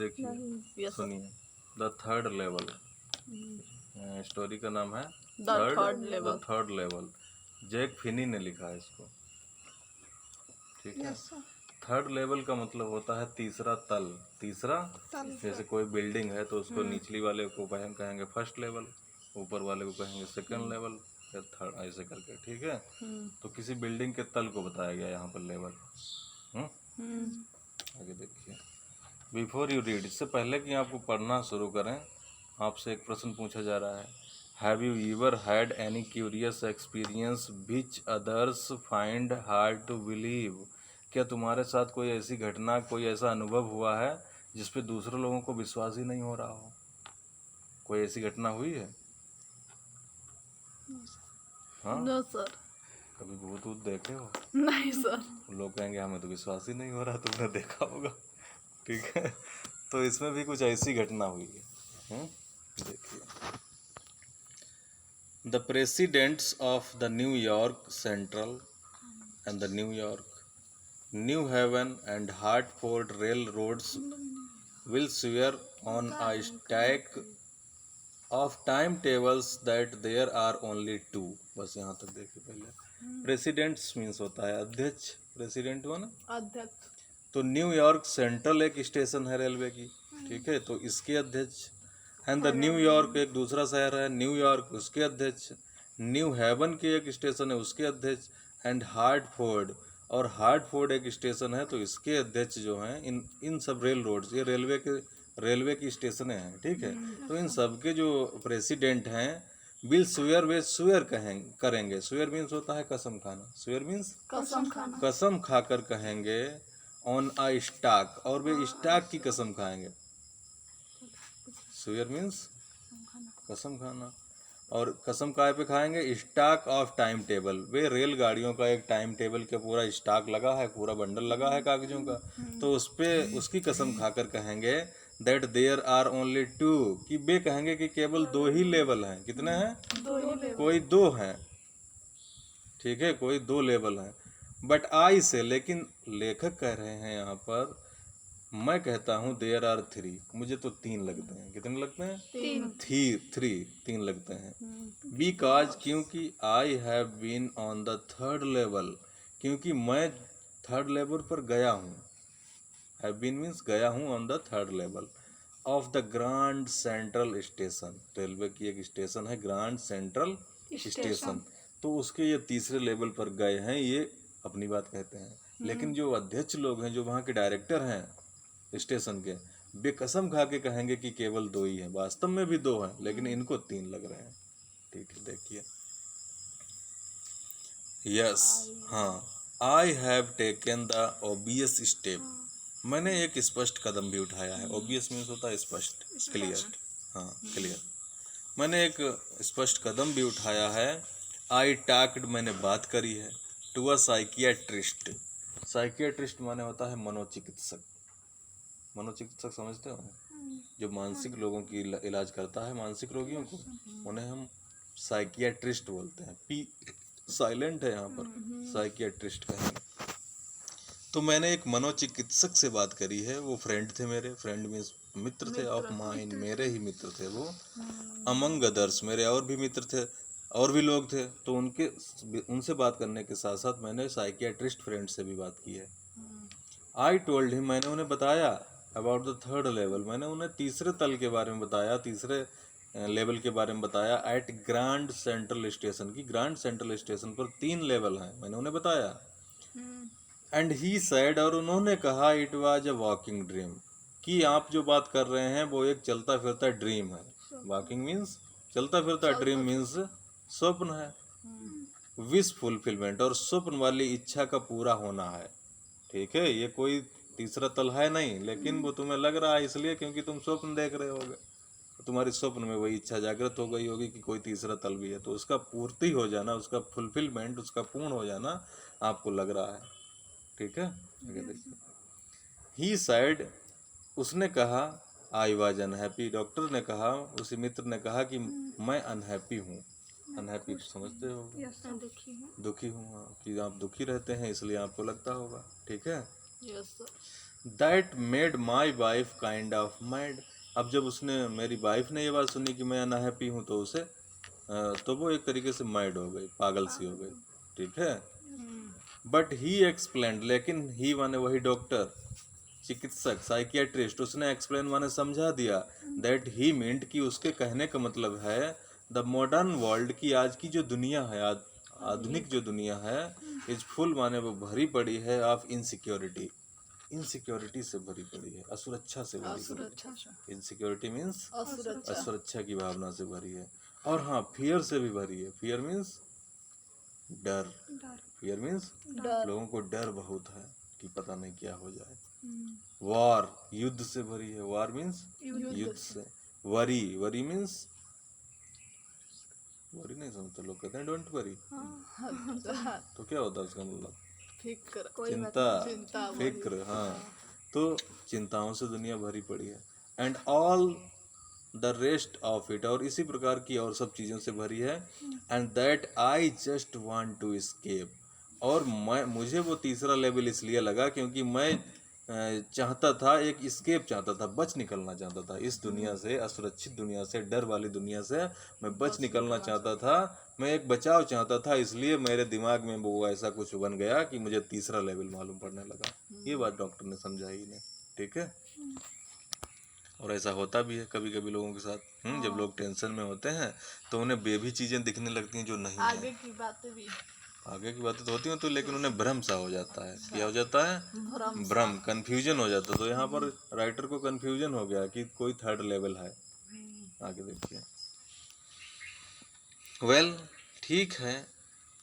देखिए, yes sir. सुनिए। The third level, story का नाम है the third the level. Third level. Jack Finney ने लिखा है इसको, ठीक है। थर्ड लेवल का मतलब होता है तीसरा तल। तीसरा जैसे कोई बिल्डिंग है तो उसको निचली वाले को कहेंगे फर्स्ट लेवल, ऊपर वाले को कहेंगे सेकंड लेवल या थर्ड, ऐसे करके, ठीक है। तो किसी बिल्डिंग के तल को बताया गया यहाँ पर लेवल। आगे देखिए। बिफोर यू रीड, इससे पहले कि आपको पढ़ना शुरू करें, आपसे एक प्रश्न पूछा जा रहा है। Have you ever had any curious experience which others find hard to believe? क्या तुम्हारे साथ कोई ऐसी घटना, कोई ऐसा अनुभव हुआ है जिस पे दूसरे लोगों को विश्वास ही नहीं हो रहा हो? कोई ऐसी घटना हुई है? हाँ, नो सर। कभी भूत वूत देखे हो? नहीं सर। लोग कहेंगे हमें तो विश्वास ही नहीं हो रहा, तुमने देखा होगा, ठीक है। तो इसमें भी कुछ ऐसी घटना हुई है। देखिए। The presidents of the New York Central and the New York, New Haven and Hartford railroads will swear on a stack of timetables that there are only two। बस यहाँ तक देखिए पहले। प्रेसिडेंट्स मीन्स होता है अध्यक्ष, प्रेसिडेंट हुआ ना अध्यक्ष। तो न्यूयॉर्क सेंट्रल एक स्टेशन है रेलवे की, ठीक है, तो इसके अध्यक्ष। एंड द न्यूयॉर्क एक दूसरा शहर है न्यूयॉर्क, उसके अध्यक्ष। न्यू हेवन की एक स्टेशन है उसके अध्यक्ष। एंड हार्टफोर्ड, और हार्टफोर्ड एक स्टेशन है तो इसके अध्यक्ष जो हैं इन सब रेल रोड्स, ये रेलवे की स्टेशनें हैं, ठीक है। तो इन सब के जो प्रेसिडेंट हैं विल स्वेयर, वे स्वेयर करेंगे। स्वेयर मीन्स होता है कसम खाना। स्वेयर मीन्स कसम खाना। कसम खाकर कहेंगे ऑन अ स्टॉक, और वे स्टॉक की कसम खाएंगे। स्वेयर मीन्स कसम खाना, और कसम काय पे खाएंगे? स्टॉक ऑफ टाइम टेबल, वे रेलगाड़ियों का एक टाइम टेबल का पूरा स्टॉक लगा है, पूरा बंडल लगा है कागजों का, तो उस पे उसकी कसम खाकर कहेंगे that there are only two, कि वे कहेंगे कि केवल दो ही लेवल हैं। कितने हैं? दो ही लेवल। कोई दो हैं, ठीक है, कोई दो लेवल हैं। बट आई से, लेकिन लेखक कह रहे हैं यहाँ पर, मैं कहता हूँ देयर आर थ्री, मुझे तो तीन लगते हैं। कितने लगते हैं? तीन लगते हैं। बिकॉज, क्योंकि I have been on the third level, क्योंकि मैं थर्ड लेवल पर गया हूँ। हैव बीन मीन्स गया हूँ on the third level of the grand central station, railway की एक स्टेशन है ग्रांड सेंट्रल स्टेशन, तो उसके ये तीसरे लेवल पर गए हैं, ये अपनी बात कहते हैं। लेकिन जो अध्यक्ष लोग हैं, जो वहाँ के डायरेक्टर हैं स्टेशन के, वे कसम खा के कहेंगे कि केवल दो ही हैं। वास्तव में भी दो हैं, लेकिन इनको तीन लग रहे हैं, ठीक है। देखिए, यस, हाँ, I have taken the obvious step, मैंने एक स्पष्ट कदम भी उठाया है। ऑब्वियस मीन्स होता है स्पष्ट, क्लियर, हाँ क्लियर। मैंने एक स्पष्ट कदम भी उठाया है। आई टॉक्ड, मैंने बात करी है, टू अ साइकियाट्रिस्ट। साइकियाट्रिस्ट माने होता है मनोचिकित्सक। मनोचिकित्सक समझते हो? जो मानसिक लोगों की इलाज करता है, मानसिक रोगियों को, उन्हें हम साइकियाट्रिस्ट बोलते हैं। पी साइलेंट है यहाँ पर, साइकियाट्रिस्ट कहेंगे। तो मैंने एक मनोचिकित्सक से बात करी है, वो फ्रेंड थे मेरे, फ्रेंड में मित्र थे, ऑफ माइन, मेरे ही मित्र थे वो। अमंग अदर्स, मेरे और भी मित्र थे, और भी लोग थे, तो उनसे बात करने के साथ साथ मैंने साइकियाट्रिस्ट फ्रेंड से भी बात की है। आई टोल्ड हिम, मैंने उन्हें बताया, अबाउट द थर्ड लेवल, मैंने उन्हें तीसरे तल के बारे में बताया, तीसरे लेवल के बारे में बताया। एट ग्रांड सेंट्रल स्टेशन, की ग्रांड सेंट्रल स्टेशन पर 3 लेवल हैं, मैंने उन्हें बताया। एंड ही सेड, और उन्होंने कहा, it was a walking dream, कि आप जो बात कर रहे हैं वो एक चलता फिरता ड्रीम है। वॉकिंग मीन्स चलता फिरता, ड्रीम मीन्स स्वप्न है। विश फुलफिलमेंट, और स्वप्न वाली इच्छा का पूरा होना है, ठीक है। ये कोई तीसरा तल है नहीं, लेकिन वो तुम्हें लग रहा है इसलिए क्योंकि तुम स्वप्न देख रहे होगे, तो तुम्हारी स्वप्न में वही इच्छा जागृत हो गई होगी कि कोई तीसरा तल भी है, तो उसका पूर्ति हो जाना, उसका फुलफिलमेंट, उसका पूर्ण हो जाना आपको लग रहा है, ठीक है। आगे देखिए। ही सेड, उसने कहा, आई वाज अनहैप्पी, डॉक्टर ने कहा, उसी मित्र ने कहा कि मैं अनहैप्पी हूँ। अनहैप्पी समझते हो? दुखी हूँ, हाँ, कि आप दुखी रहते हैं इसलिए आपको लगता होगा, ठीक है। Yes sir. That made my wife kind of mad. अब जब उसने, मेरी वाइफ ने ये बात सुनी कि मैं अनहैप्पी हूँ, तो उसे तो वो एक तरीके से मैड हो गई, पागल सी हो गई। ठीक है। बट ही एक्सप्लेन, लेकिन ही माने वही डॉक्टर, चिकित्सक, साइकियाट्रिस्ट, उसने एक्सप्लेन माने समझा दिया। दैट ही मींट, कि उसके कहने का मतलब है द मॉडर्न वर्ल्ड, की आज की जो दुनिया है, आधुनिक जो दुनिया है, इज फुल माने वो भरी पड़ी है ऑफ इनसिक्योरिटी, इनसिक्योरिटी से भरी पड़ी है, असुरक्षा से भरी पड़ी है। इनसिक्योरिटी मीन्स असुरक्षा की भावना से भरी है। और हाँ, फियर से भी भरी है। फियर मीन्स डर। फियर मीन्स लोगों को डर बहुत है कि पता नहीं क्या हो जाए। वॉर, युद्ध से भरी है। वॉर मीन्स युद्ध से। वरी, वरी मीन्स, वरी नहीं समझते लोग, कहते हैं डोंट वरी, तो क्या होता है उसका मतलब? फिक्र, चिंता, फिक्र। हाँ, तो चिंताओं से दुनिया भरी पड़ी है। And all the rest of it, और इसी प्रकार की और सब चीज़ों से भरी है। And that I just want to escape, और मुझे वो तीसरा लेवल इसलिए लगा क्योंकि मैं चाहता था, एक स्केप चाहता था, बच निकलना चाहता था इस दुनिया से, असुरक्षित दुनिया से, डर वाली दुनिया से मैं बच निकलना चाहता था। मैं एक बचाव चाहता था, इसलिए मेरे दिमाग में वो ऐसा कुछ बन गया कि मुझे तीसरा लेवल मालूम पड़ने लगा। ये बात डॉक्टर ने समझाई नहीं। ठीक है। और ऐसा होता भी है कभी कभी लोगों के साथ। जब लोग टेंशन में होते हैं तो उन्हें बेभी चीजें दिखने लगती हैं जो नहीं है। आगे की बातें भी, आगे की बातें तो होती हैं, तो लेकिन उन्हें भ्रम सा हो जाता है। क्या हो जाता है? भ्रम, कंफ्यूजन हो जाता है। तो यहाँ पर राइटर को कंफ्यूजन हो गया कि कोई थर्ड लेवल है। आगे देखिए। वेल, ठीक है।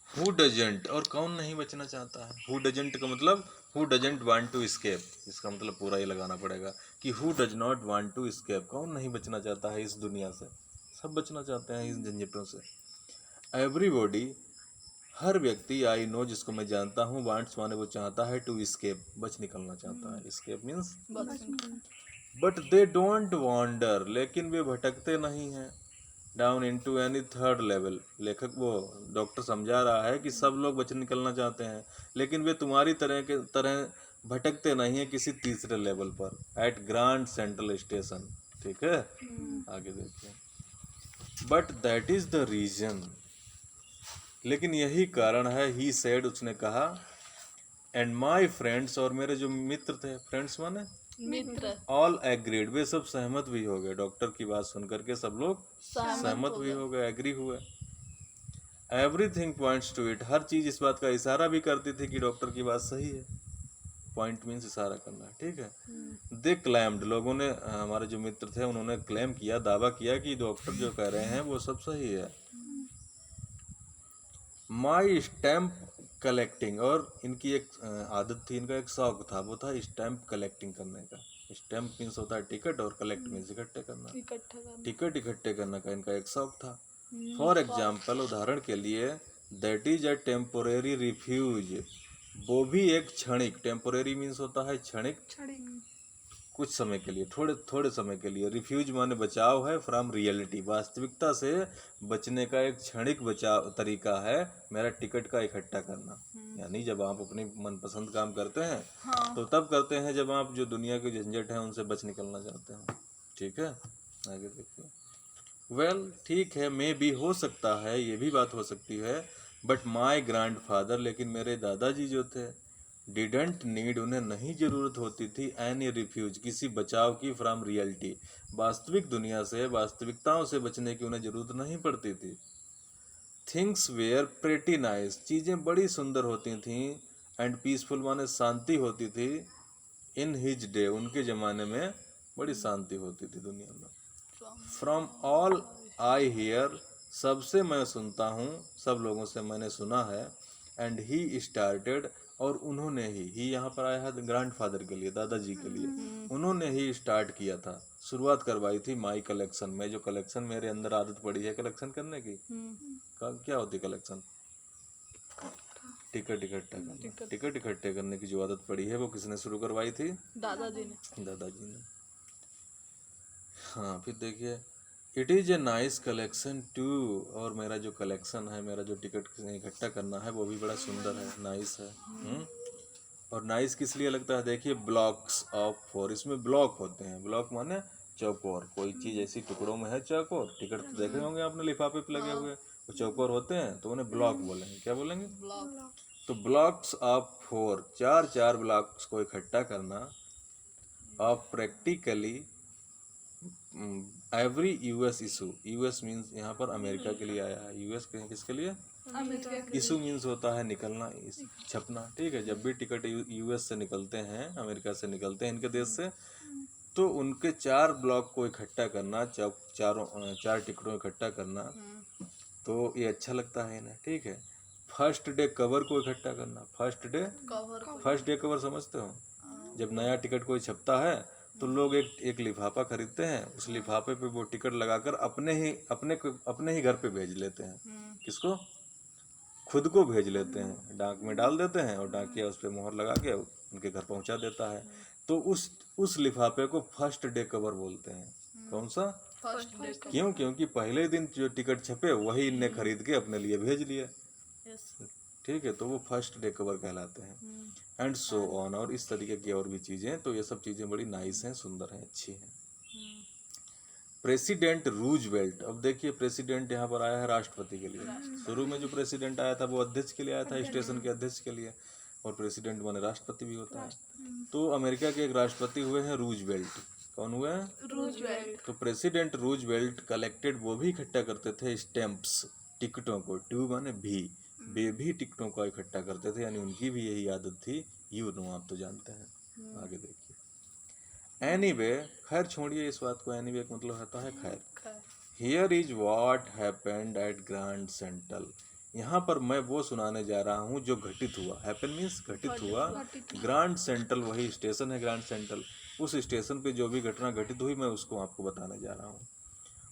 हु डजेंट, और कौन नहीं बचना चाहता है? हु डजेंट का मतलब who doesn't want to escape, इसका मतलब पूरा ही लगाना पड़ेगा कि who does not want to escape, कौन नहीं बचना चाहता है इस दुनिया से? सब बचना चाहते हैं इन झंझटों से। एवरीबॉडी, हर व्यक्ति, आई नो, जिसको मैं जानता हूँ, वांट्स माने वो चाहता है, टू एस्केप, बच निकलना चाहता है। Escape means, but they don't wonder, लेकिन वे भटकते नहीं हैं, down into any third level. लेखक, वो डॉक्टर समझा रहा है कि सब लोग बच निकलना चाहते हैं, लेकिन वे तुम्हारी तरह भटकते नहीं है किसी तीसरे लेवल पर, एट ग्रांड सेंट्रल स्टेशन। ठीक है। आगे देखिए। But that is the reason, लेकिन यही कारण है, ही सेड, उसने कहा, एंड माई फ्रेंड्स, और मेरे जो मित्र थे, फ्रेंड्स माने मित्र, ऑल एग्रीड, वे सब सहमत भी हो गए। डॉक्टर की बात सुनकर के सब लोग सहमत भी हो गए, एग्री हुए। एवरीथिंग पॉइंट्स टू इट, हर चीज इस बात का इशारा भी करती थी कि डॉक्टर की बात सही है। पॉइंट मीन्स इशारा करना। ठीक है। दे क्लेम्ड, लोगों ने, हमारे जो मित्र थे उन्होंने क्लेम किया, दावा किया कि डॉक्टर जो कह रहे हैं वो सब सही है। माई स्टैम्प कलेक्टिंग, और इनकी एक आदत थी, इनका एक शौक था, वो था स्टैम्प कलेक्टिंग करने का। स्टैम्प मीन्स होता है टिकट, और कलेक्ट मीन्स इकट्ठे करना। टिकट इकट्ठे करने का इनका एक शौक था। फॉर एग्जाम्पल, उदाहरण के लिए, that is a temporary refuge, वो भी एक क्षणिक, टेम्पोरेरी मीन्स होता है क्षणिक, कुछ समय के लिए, थोड़े थोड़े समय के लिए। रिफ्यूज माने बचाव है, फ्रॉम रियलिटी, वास्तविकता से बचने का एक क्षणिक बचाव तरीका है मेरा टिकट का इकट्ठा करना। यानी जब आप अपनी मनपसंद काम करते हैं, तो तब करते हैं जब आप जो दुनिया के झंझट हैं उनसे बच निकलना चाहते हैं। ठीक है। आगे देखिए। वेल, ठीक है, मे भी, हो सकता है, ये भी बात हो सकती है, बट माई ग्रैंड फादर, लेकिन मेरे दादाजी जो थे, डिडेंट नीड, उन्हें नहीं जरूरत होती थी, एनी रिफ्यूज, किसी बचाव की, फ्रॉम रियलिटी, वास्तविक दुनिया से, वास्तविकताओं से बचने की उन्हें जरूरत नहीं पड़ती थी। थिंग्स वेयर प्रेटी नाइस, चीज़ें बड़ी सुंदर होती थीं, एंड पीसफुल माने शांति होती थी, इन हिज डे, उनके ज़माने में बड़ी शांति होती थी दुनिया में। फ्रॉम ऑल आई हियर, सबसे मैं सुनता हूँ, सब लोगों से मैंने सुना है। एंड ही स्टार्टेड, और उन्होंने ही यहाँ पर आया है ग्रैंडफादर के लिए, दादाजी के लिए, उन्होंने ही स्टार्ट किया था, शुरुआत करवाई थी माई कलेक्शन में, जो कलेक्शन मेरे अंदर आदत पड़ी है कलेक्शन करने की। क्या होती कलेक्शन? टिकट इकट्ठा करना। टिकट इकट्ठे करने की जो आदत पड़ी है वो किसने शुरू करवाई थी? दादाजी ने। दादाजी ने। हाँ, फिर देखिए, it is a nice collection too, और मेरा जो कलेक्शन है, मेरा जो टिकट इकट्ठा करना है वो भी बड़ा सुंदर है, नाइस है। और नाइस किस लिए लगता है? देखिए ब्लॉक्स ऑफ 4, इसमें ब्लॉक होते हैं। ब्लॉक माने चौकोर, कोई चीज ऐसी टुकड़ों में है चौकोर। टिकट तो देखे होंगे आपने लिफाफे पे लगे हुए, वो चौकोर होते हैं तो उन्हें ब्लॉक बोलेंगे। क्या बोलेंगे? ब्लॉक। तो ब्लॉक्स ऑफ 4, चार चार ब्लॉक्स को इकट्ठा करना। Of practically every US issue, US means यहाँ पर अमेरिका के लिए आया है। यूएस किसके लिए? अमेरिका इशू मीन्स होता है निकलना, छपना। ठीक है, जब भी टिकट यूएस से निकलते हैं, अमेरिका से निकलते हैं इनके देश से, तो उनके चार ब्लॉक को इकट्ठा करना, चार टिकटों इकट्ठा करना, तो ये अच्छा लगता है इन्हें। ठीक है, फर्स्ट डे कवर को इकट्ठा करना। फर्स्ट डे कवर समझते हो? जब नया टिकट कोई छपता है तो लोग एक लिफाफा खरीदते हैं, उस लिफाफे पे वो टिकट लगाकर अपने ही घर पे भेज लेते हैं। किसको? खुद को भेज लेते हैं, डाक में डाल देते हैं और डाकिया उस पर मोहर लगा के उनके घर पहुंचा देता है। तो उस लिफाफे को फर्स्ट डे कवर बोलते हैं। कौन सा? First day. क्यों? क्योंकि पहले दिन जो टिकट छपे वही इनने खरीद के अपने लिए भेज लिए। ठीक है, तो वो फर्स्ट डे कवर कहलाते हैं। एंड सो ऑन, और इस तरीके की और भी चीजें। तो ये सब चीजें बड़ी नाइस हैं, सुंदर हैं, अच्छी हैं। प्रेसिडेंट रूजवेल्ट, अब देखिए प्रेसिडेंट यहाँ पर आया है राष्ट्रपति के लिए। शुरू में जो प्रेसिडेंट आया था वो अध्यक्ष के लिए आया था, स्टेशन के अध्यक्ष के लिए, और प्रेसिडेंट माने राष्ट्रपति भी होता है। तो अमेरिका के एक राष्ट्रपति हुए हैं रूजवेल्ट। कौन हुए हैं? रूजवेल्ट। तो प्रेसिडेंट रूजवेल्ट कलेक्टेड, वो भी इकट्ठा करते थे स्टैम्प्स, टिकटों को। ट्यू माने भी, वे भी टिकटों को इकट्ठा करते थे, यानी उनकी भी यही आदत थी। यू नो, आप तो जानते हैं। आगे देखिए। एनीवे, खैर छोड़िए इस बात को। एनीवे का मतलब होता है खैर। Here is what happened at Grand central, यहाँ पर मैं वो सुनाने जा रहा हूँ जो घटित हुआ। हैपन मीन्स घटित हुआ। ग्रैंड सेंट्रल वही स्टेशन है, ग्रैंड सेंट्रल। उस स्टेशन पे जो भी घटना घटित हुई मैं उसको आपको बताने जा रहा हूँ।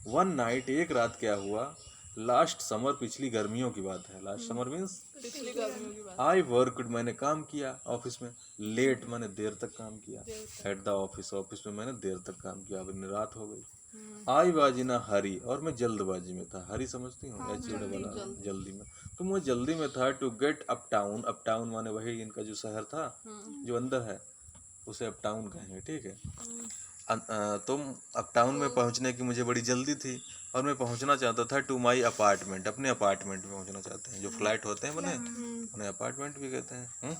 वन नाइट, एक रात क्या हुआ, लास्ट समर, पिछली गर्मियों की बात है। लास्ट समर मीन्स पिछली गर्मियों की बात। आई वर्कड, मैंने काम किया ऑफिस में। लेट मैंने देर तक काम किया। एट द ऑफिस, ऑफिस में मैंने देर तक काम किया। अब रात हो गई। आई वाज इन अ हरी, और मैं जल्दबाजी में था। हरी समझती हूँ? जल्दी में। तो मैं जल्दी में था। To get uptown, uptown माने वही इनका जो शहर था जो अंदर है, उसे अप टाउन कहेंगे। ठीक है, तो अप टाउन में पहुंचने की मुझे बड़ी जल्दी थी, और मैं पहुंचना चाहता था टू माई अपार्टमेंट, अपने अपार्टमेंट में पहुंचना चाहते हैं। जो फ्लैट होते हैं बने, उन्हें अपार्टमेंट भी कहते हैं।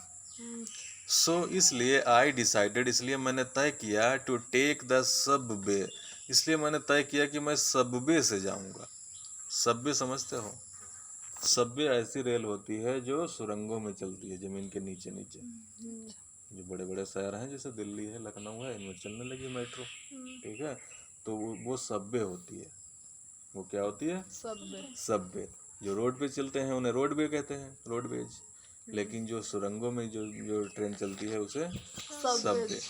सो इसलिए आई डिसाइडेड, इसलिए मैंने तय किया, टू टेक द सबवे, इसलिए मैंने तय किया कि मैं सबवे से जाऊंगा। सबवे समझते हो? सबवे ऐसी रेल होती है जो सुरंगों में चलती है, जमीन के नीचे नीचे। जो बड़े बड़े शहर हैं जैसे दिल्ली है, लखनऊ है, इनमें चलने लगी मेट्रो। ठीक है, तो वो सबवे होती है। वो क्या होती है? सबवे। जो रोड पे चलते हैं उन्हें रोडवे कहते हैं, रोडवेज। लेकिन जो सुरंगों में जो ट्रेन चलती है उसे सबवे।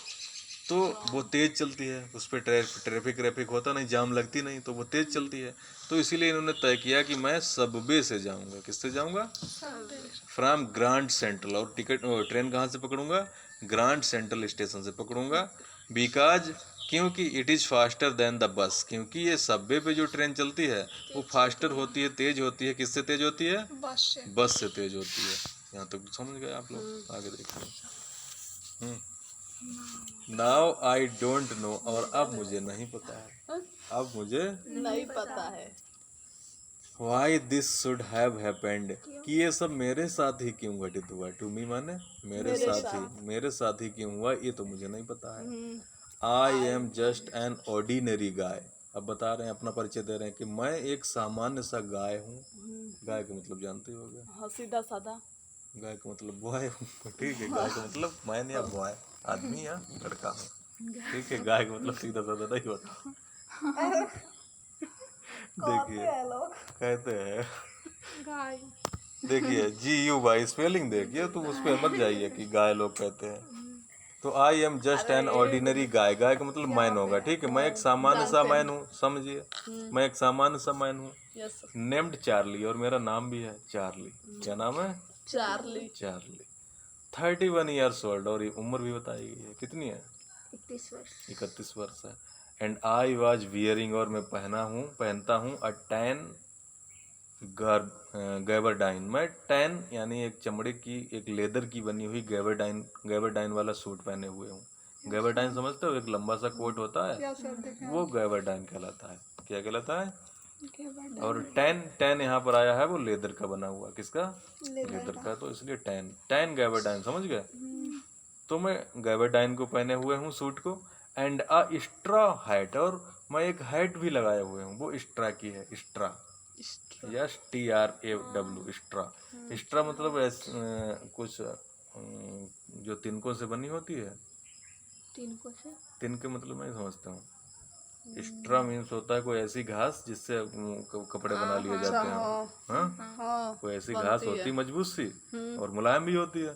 तो वो तेज चलती है, उस पर ट्रैफिक होता नहीं, जाम लगती नहीं, तो वो तेज चलती है। तो इसीलिए इन्होंने तय किया कि मैं सबवे से जाऊंगा। किससे जाऊंगा? From grand central. और ट्रेन कहाँ से पकड़ूंगा? ग्रैंड सेंट्रल स्टेशन से पकड़ूंगा। बिकॉज, क्योंकि it is faster than the bus, क्योंकि ये सबवे पे जो ट्रेन चलती है वो फास्टर होती है, तेज होती है। किससे तेज होती है? बस से तेज होती है। यहाँ तक समझ गए आप लोग? आगे देखिए। नाउ आई डोंट नो, और अब मुझे नहीं पता है, अब मुझे नहीं पता है why this should have happened, कि ये सब मेरे साथ ही क्यों घटित हुआ। टू मी माने मेरे साथ ही क्यों हुआ, ये तो मुझे नहीं पता है। I am just an ordinary guy, अब बता रहे हैं, अपना परिचय दे रहे हैं कि मैं एक सामान्य सा गाय हूँ। गाय का मतलब जानते ही होगे? हाँ, सीधा साधा। गाय का मतलब बॉय हूँ। ठीक है, गाय का मतलब मैन या बॉय, आदमी या लड़का हूँ। ठीक है, गाय का मतलब सीधा साधा नहीं होता। देखिए कहते हैं, देखिए GUY स्पेलिंग देखिए, तो उस पर मत जाइए कि गाय लोग कहते हैं। तो I am just an ordinary guy, guy का मतलब मैन होगा। ठीक है, मैं एक सामान्य सा मैन हूँ, समझिए। मैं एक सामान्य सा मैन हूँ, नेम्ड चार्ली, और मेरा नाम भी है चार्ली। क्या नाम है? चार्ली। 31 ईयर्स ओल्ड, और ये उम्र भी बताई गई है, कितनी है? 31 वर्ष है। एंड आई वाज वियरिंग, और मैं पहनता हूँ अ टैन गैबरडाइन। मैं टैन यानी एक चमड़े की, एक लेदर की बनी हुई गैबरडाइन वाला सूट पहने हुए हूँ। गैबरडाइन समझते हो, एक लंबा सा कोट होता है, वो गैबरडाइन कहलाता है। क्या कहलाता है? और टैन यहाँ पर आया है, वो लेदर का बना हुआ। किसका? लेदर का। तो इसलिए टैन गैबरडाइन, समझ गए? तो मैं गैबरडाइन को पहने हुए हूँ, सूट को। एंड अ स्ट्रॉ हैट, और मैं एक हैट भी लगाए हुए हूँ, वो स्ट्रा की है। Straw, yes, TRAW, straw. Straw मतलब कुछ जो तिनकों से बनी होती है। तिनके मतलब मैं समझता हूँ। स्ट्रा मीन्स होता है कोई ऐसी घास जिससे कपड़े बना लिए जाते हैं। हाँ, कोई ऐसी घास होती है मजबूत सी और मुलायम भी होती है।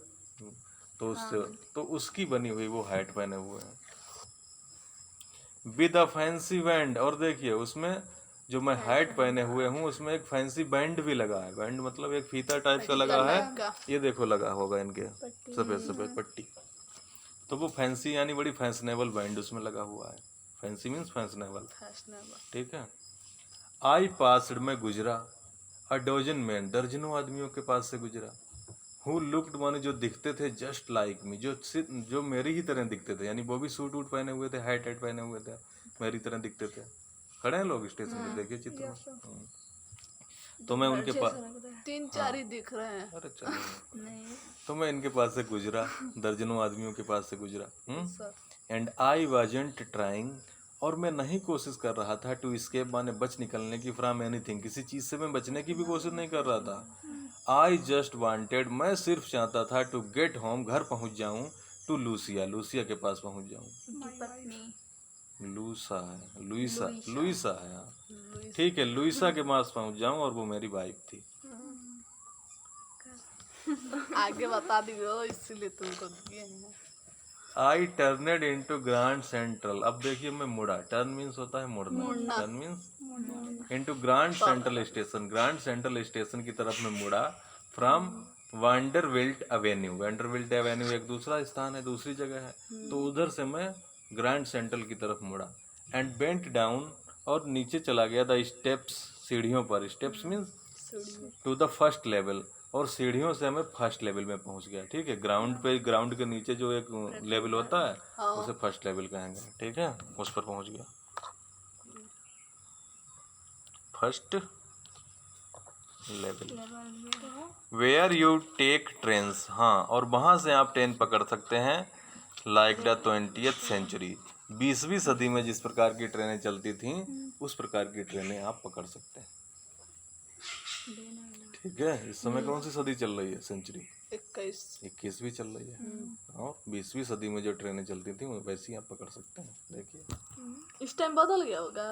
तो उससे, तो उसकी बनी हुई वो हैट पहने हुए हैं विद अ फैंसी बैंड। और देखिए उसमें जो मैं हैट पहने हुए हूँ उसमें एक फैंसी बैंड भी लगा है। बैंड मतलब एक फीता टाइप का लगा है, ये देखो लगा होगा इनके, सफेद सफेद पट्टी। तो वो फैंसी यानी बड़ी फैशनेबल बैंड उसमें लगा हुआ है। फैंसी मीन्स फैशनेबल, ठीक है। आई पास्ड, में गुजरा। अ डोजन मैन, दर्जनों आदमियों के पास से गुजरा। हु लुक्ड, माने जो दिखते थे, जस्ट लाइक मी, जो मेरी ही तरह दिखते थे। यानी वो भी सूट वूट पहने हुए थे, हैट पहने हुए थे, मेरी तरह दिखते थे। खड़े हैं लोग स्टेशन पे, देखिए चित्र में। तो मैं उनके पास, 3-4 ही दिख रहे हैं। अरे चलो, तो मैं इनके पास से गुजरा, दर्जनों आदमियों के पास से गुजरा। एंड आई वाजंट ट्राइंग, और मैं नहीं कोशिश कर रहा था, टू स्केप माने बच निकलने की, फ्रॉम एनीथिंग, किसी चीज से मैं बचने की भी कोशिश नहीं कर रहा था। आई जस्ट वांटेड, मैं सिर्फ चाहता था, टू गेट होम, घर पहुंच जाऊं, टू लूसिया, लूसिया के पास पहुंच जाऊं। लूसा है, लुइसा है, हाँ ठीक है, लुइसा के पास पहुंच जाऊं, और वो मेरी वाइफ थी। आगे बता दियो, इसीलिए तुमको दिए हैं। आई टर्नेड इनटू ग्रैंड सेंट्रल, अब देखिए मैं मुड़ा। टर्न मीन्स होता है मुड़ना, turn means into grand Central Station, Grand Central station की तरफ में मुड़ा। फ्रॉम वंडरविल्ट एवेन्यू, वंडरविल्ट एवेन्यू एक दूसरा स्थान है, दूसरी जगह है, तो उधर से मैं ग्रैंड सेंट्रल की तरफ मुड़ा। एंड बेंट डाउन, और नीचे चला गया, द स्टेप्स, सीढ़ियों पर। Steps means to the first level, और सीढ़ियों से मैं फर्स्ट लेवल में पहुंच गया। ठीक है, ग्राउंड पे, ग्राउंड के नीचे जो एक लेवल होता है उसे फर्स्ट लेवल कहेंगे। ठीक है, उस पर पहुंच गया, first level. Where you take trains, हाँ, और वहां से आप ट्रेन पकड़ सकते हैं। लाइक द 20th सेंचुरी, 20वीं सदी में जिस प्रकार की ट्रेनें चलती थीं, उस प्रकार की ट्रेनें आप पकड़ सकते हैं। ठीक है, इस समय कौन सी सदी चल रही है? सेंचुरी 21वीं चल रही है। और 20वीं सदी में जो ट्रेनें चलती थी वैसी आप पकड़ सकते हैं। देखिए इस टाइम बदल गया होगा।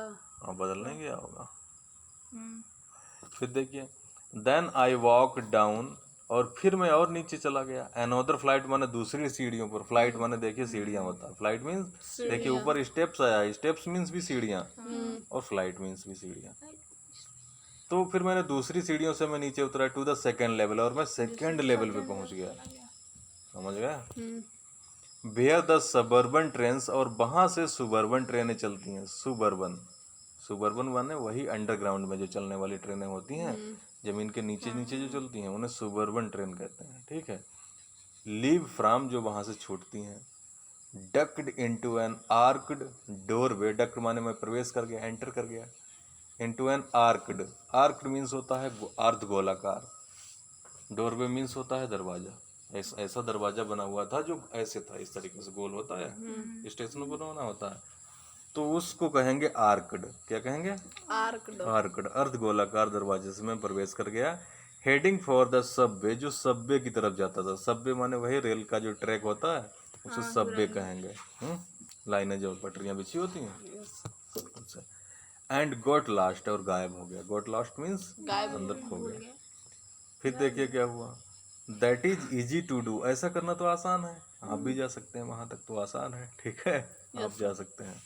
हाँ, बदल नहीं गया होगा। फिर देखिए, देन आई वॉक डाउन, और फिर मैं और नीचे चला गया। अनदर फ्लाइट माने दूसरी सीढ़ियों पर। फ्लाइट माने देखिए सीढ़ियाँ होता है। फ्लाइट मीन्स देखिए ऊपर स्टेप्स आया, स्टेप्स मीन्स भी सीढ़ियाँ, और फ्लाइट मीन्स भी सीढ़ियाँ। तो फिर मैंने दूसरी सीढ़ियों से मैं नीचे उतरा, टू द सेकेंड लेवल, और मैं सेकेंड लेवल पे पहुंच गया। समझ गया? वेयर द सबर्बन ट्रेन्स, और वहां से सुबर्बन ट्रेनें चलती हैं। सुबर्बन माने वही अंडरग्राउंड में जो चलने वाली ट्रेनें होती हैं, जमीन के नीचे नीचे जो चलती हैं, उन्हें सुबर्बन ट्रेन कहते हैं। ठीक है, लीव फ्रॉम, जो वहां से छूटती हैं। Ducked into an आर्क्ड doorway, ducked माने मैं प्रवेश कर गया, एंटर कर गया। इनटू एन आर्क्ड, आर्क्ड मीन्स होता है अर्ध गोलाकार। डोरवे मीन्स होता है दरवाजा। ऐसा दरवाजा बना हुआ था जो ऐसे था, इस तरीके से गोल होता है, स्टेशन पर बना होता है, तो उसको कहेंगे आर्क्ड। क्या कहेंगे? आर्क्ड, अर्ध गोलाकार दरवाजे से मैं प्रवेश कर गया। हेडिंग फॉर द सबवे, जो सबवे की तरफ जाता था। सबवे माने वही रेल का जो ट्रैक होता है, उसे सबवे कहेंगे। लाइनें जो पटरियां बिछी होती हैं। एंड गॉट लास्ट, और गायब हो गया। गॉट लास्ट मीन्स अंदर खो गया। फिर देखिए क्या हुआ। That is easy to do, ऐसा करना तो आसान है, आप भी जा सकते हैं वहां तक, तो आसान है। ठीक है, आप जा सकते हैं।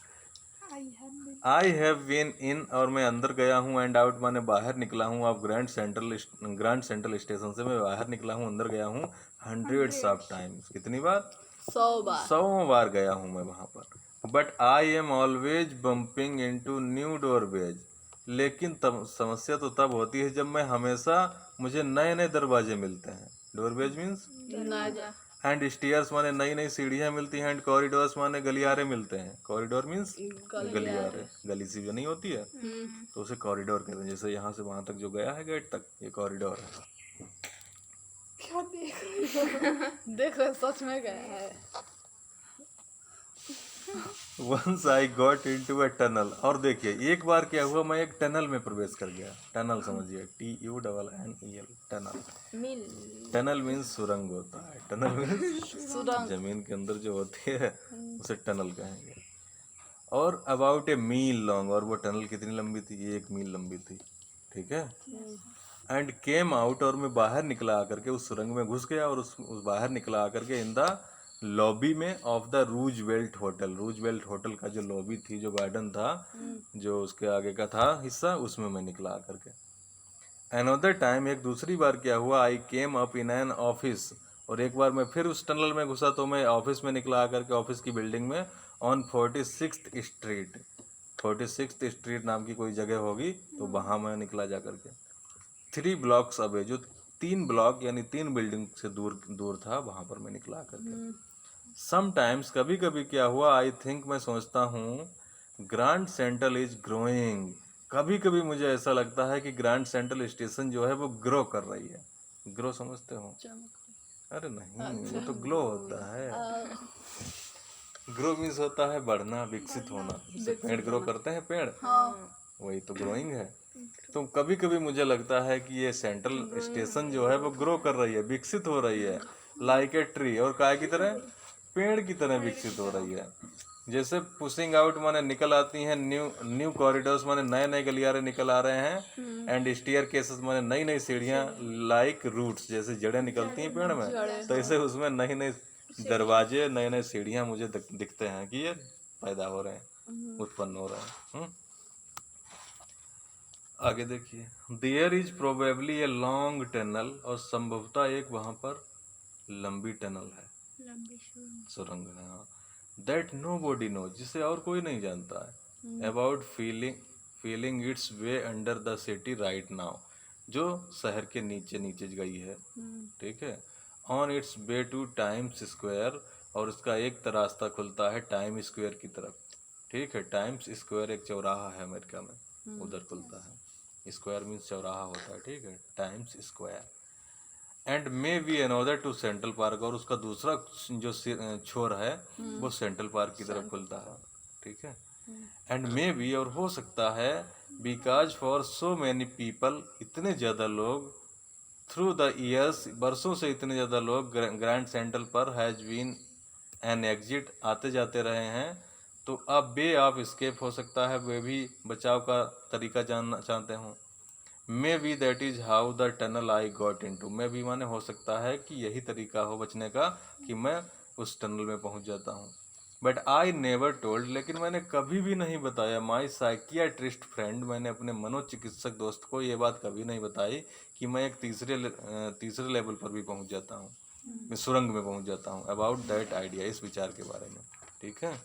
आई हैव बीन इन, और मैं अंदर गया हूँ। एंड आउट माने बाहर निकला हूँ। आप ग्रैंड सेंट्रल स्टेशन से मैं बाहर निकला हूँ, अंदर गया हूँ। हंड्रेड्स ऑफ टाइम्स, कितनी बार? 100 बार गया हूँ मैं वहां पर। But I am always bumping into new doorways, लेकिन तब समस्या तो तब होती है जब मैं हमेशा मुझे नए नए दरवाजे मिलते हैं। डोरवेज मीन्स एंड स्टेयर्स माने नई नई सीढ़ियाँ मिलती हैं, एंड कॉरिडोर्स माने गलियारे मिलते हैं। कॉरिडोर मीन्स गलियारे, गली सी बनी होती है तो उसे कॉरिडोर कहते हैं। जैसे यहाँ से वहां तक जो गया है गेट तक, ये कॉरिडोर है। क्या देख रही हो? देखो सच में गया है। Once I got into a tunnel, और देखिए एक बार क्या हुआ, मैं एक टनल में प्रवेश कर गया। टनल समझिए, TUNNEL, टनल। टनल मीन्स सुरंग होता है। टनल मीन्स जमीन के अंदर जो होती है उसे टनल कहेंगे। और अबाउट ए मील लॉन्ग, और वो टनल कितनी लंबी थी? 1 मील लंबी थी, ठीक है। एंड केम आउट, और मैं बाहर निकला आकर के उस सुरंग में घुस गया, और उस बाहर निकला आकर के इन द लॉबी में of the Roosevelt hotel. Roosevelt hotel का जो लॉबी थी, जो गार्डन था, जो उसके आगे का था हिस्सा, उसमें मैं निकला आकर के। अनदर टाइम, एक दूसरी बार क्या हुआ, I came up in an office, और एक बार मैं फिर उस टनल में घुसा तो मैं ऑफिस में निकला आकर के, ऑफिस की बिल्डिंग में, on 46th street. 46th street नाम की कोई जगह होगी, तो वहाँ मैं निकला जा करके। 3 ब्लॉक्स अवे, जो 3 ब्लॉक यानी 3 बिल्डिंग से दूर दूर था, वहाँ पर मैं निकला करके। समटाइम्स, कभी कभी क्या हुआ, आई थिंक, मैं सोचता हूँ, ग्रैंड सेंट्रल इज ग्रोइंग। कभी कभी मुझे ऐसा लगता है कि ग्रैंड सेंट्रल स्टेशन जो है वो ग्रो कर रही है। ग्रो समझते हो? अरे नहीं, वो तो ग्लो होता है। ग्रो मीन्स होता है बढ़ना, विकसित होना। जैसे पेड़ ग्रो करते हैं पेड़, वही तो ग्रोइंग है। तो कभी कभी मुझे लगता है कि ये सेंट्रल स्टेशन जो है वो ग्रो कर रही है, विकसित हो रही है, लाइक ए ट्री, और काय की तरह, पेड़ की तरह विकसित हो रही है। जैसे पुशिंग आउट माने निकल आती हैं, न्यू कॉरिडोर्स माने नए नए गलियारे निकल आ रहे हैं, एंड स्टेयर केसेस माने नई नई सीढ़ियाँ, लाइक रूट्स, जैसे जड़ें निकलती हैं पेड़ में, तो ऐसे उसमें नई नई दरवाजे, नए नए सीढ़ियाँ मुझे दिखते हैं कि ये पैदा हो रहे हैं, उत्पन्न हो रहे हैं। आगे देखिए, there is probably a long tunnel, और संभवतः एक वहां पर लंबी टनल है, सुरंग है, हाँ। दैट नो बॉडी नो, जिसे और कोई नहीं जानता है। About feeling it's way under the city right now, जो शहर के नीचे नीचे गई है, ठीक है। On it's way two times square, और उसका एक रास्ता खुलता है टाइम स्क्वायर की तरफ, ठीक है। टाइम्स स्क्वायर एक चौराहा है अमेरिका में, उधर खुलता है। स्क्वायर मीन्स चौराहा होता है, ठीक है, Times Square. And maybe another to Central Park, और उसका दूसरा जो छोर है वो सेंट्रल पार्क की तरफ खुलता है, ठीक है। एंड मे बी, और हो सकता है, because for so many people, इतने ज़्यादा लोग, थ्रू द ईयर्स, बरसों से इतने ज़्यादा लोग ग्रैंड सेंट्रल पर हैज बीन एन एग्जिट, आते जाते रहे हैं, तो अब वे ऑफ स्केप, हो सकता है वे भी बचाव का तरीका जानना चाहते हों। May be that is how the tunnel I got into, may be माने हो सकता है कि यही तरीका हो बचने का कि मैं उस टनल में पहुंच जाता हूं। बट आई नेवर टोल्ड, लेकिन मैंने कभी भी नहीं बताया, माई साइकियाट्रिस्ट फ्रेंड, मैंने अपने मनोचिकित्सक दोस्त को ये बात कभी नहीं बताई कि मैं एक तीसरे लेवल पर भी पहुंच जाता हूँ, मैं सुरंग में पहुंच जाता हूँ। अबाउट दैट आइडिया, इस विचार के बारे में, ठीक है।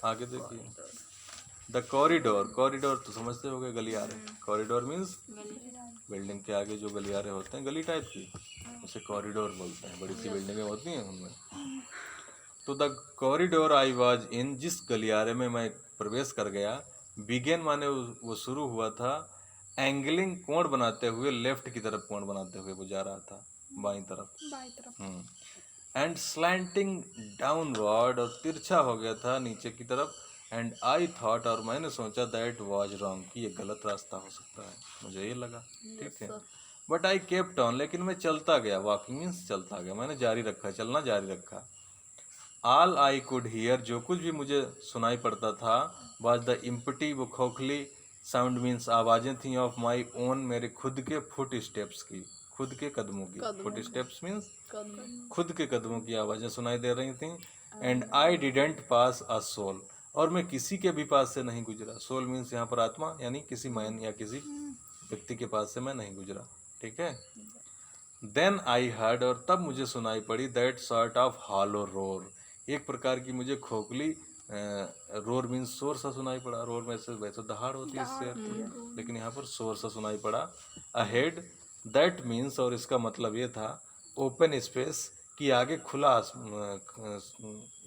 आगे देखिए, द कॉरिडोर, कॉरिडोर तो समझते होगे, गलियारे। कॉरिडोर मीन्स बिल्डिंग के आगे जो गलियारे होते हैं, गली टाइप की, उसे कॉरिडोर बोलते हैं। बड़ी सी बिल्डिंगें होती हैं उनमें। तो the corridor I was in, जिस गलियारे में मैं प्रवेश कर गया, बिगेन माने वो शुरू हुआ था, एंगलिंग, कोण बनाते हुए, लेफ्ट की तरफ कोण बनाते हुए वो जा रहा था, बाईं तरफ। एंड स्लैंटिंग डाउनवर्ड, और तिरछा हो गया था नीचे की तरफ। एंड आई थॉट, और मैंने सोचा, दैट वाज रॉन्ग, कि ये गलत रास्ता हो सकता है, मुझे ये लगा, ठीक है। बट आई केप्ट ऑन, लेकिन मैं चलता गया, वॉकिंग मीन्स चलता गया, मैंने जारी रखा, चलना जारी रखा। ऑल आई कुड हियर, जो कुछ भी मुझे सुनाई पड़ता था, वाज द इम्पटी, वो खोखली, साउंड मीन्स आवाज़ें थी, ऑफ माई ओन, मेरे खुद के फुट स्टेप्स की, खुद के कदमों की। फुट स्टेप्स मीन्स खुद के कदमों की आवाज़ें सुनाई दे रही थी। And I didn't pass a soul, और मैं किसी के भी पास से नहीं गुजरा। सोल मीन्स यहाँ पर आत्मा, यानी किसी मैन या किसी व्यक्ति के पास से मैं नहीं गुजरा, ठीक है। देन आई हर्ड, और तब मुझे सुनाई पड़ी, that sort of hollow roar, एक प्रकार की मुझे खोखली रोर मीन्स शोर सा सुनाई पड़ा। रोर में से वैसे दहाड़ होती है शेर की, लेकिन यहाँ पर शोर सा सुनाई पड़ा। अहेड दैट मीन्स, और इसका मतलब ये था ओपन स्पेस, कि आगे खुला